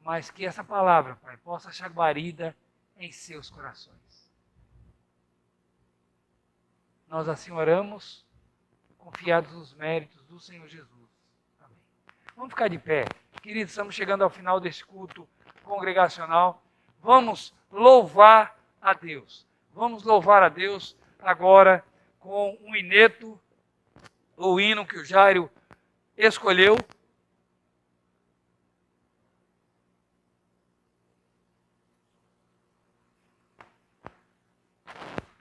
Mas que essa palavra, Pai, possa achar guarida em seus corações. Nós assim oramos, confiados nos méritos do Senhor Jesus. Amém. Vamos ficar de pé. Queridos, estamos chegando ao final desse culto congregacional. Vamos louvar a Deus. Vamos louvar a Deus agora com um ineto, o hino que o Jairo escolheu.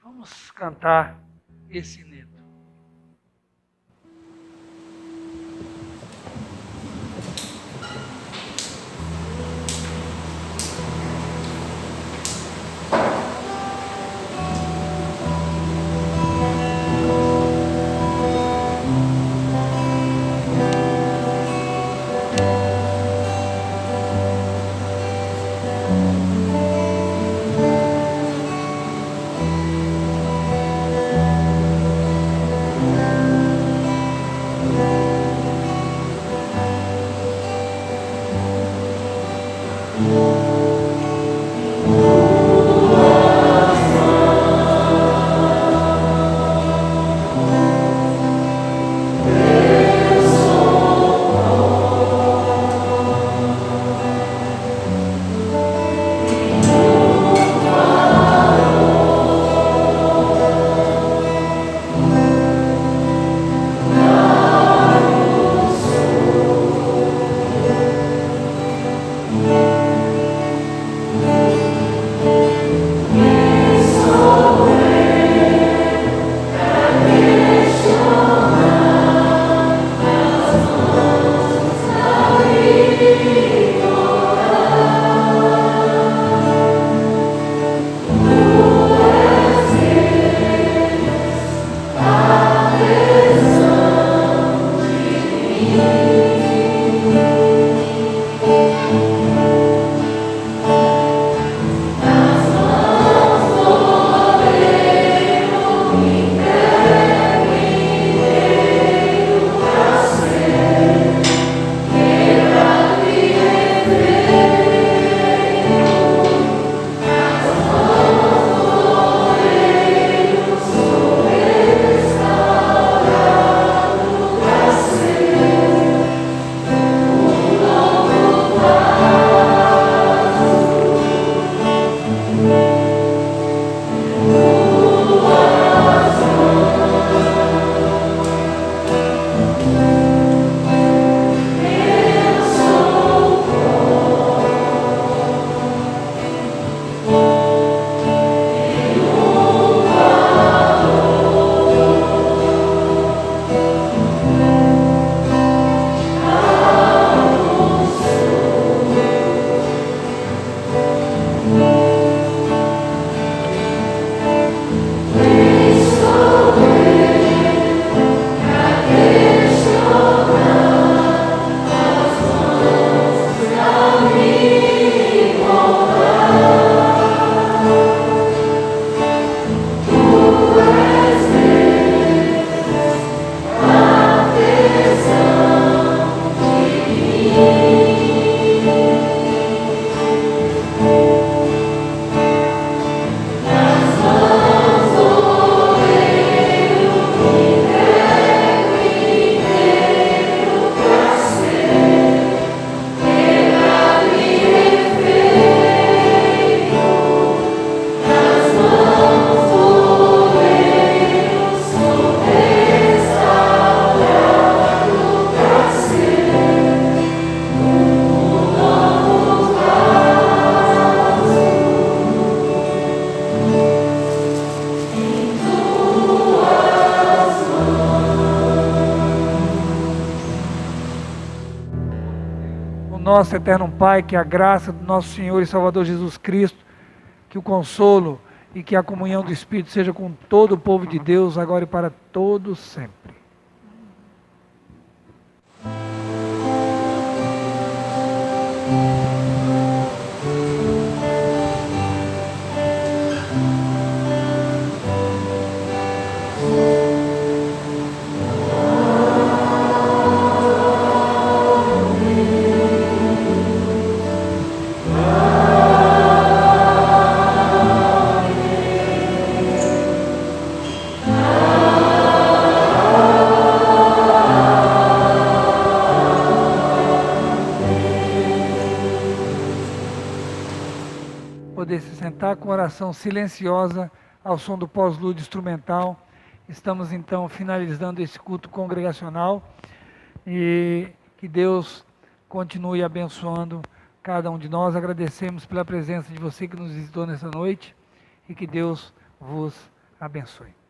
Vamos cantar esse ineto. o nosso eterno Pai, que a graça do nosso Senhor e Salvador Jesus Cristo, que o consolo e que a comunhão do Espírito seja com todo o povo de Deus, agora e para todos sempre. Poder se sentar com oração silenciosa ao som do pós-lúdio instrumental. Estamos então finalizando esse culto congregacional e que Deus continue abençoando cada um de nós. Agradecemos pela presença de você que nos visitou nessa noite e que Deus vos abençoe.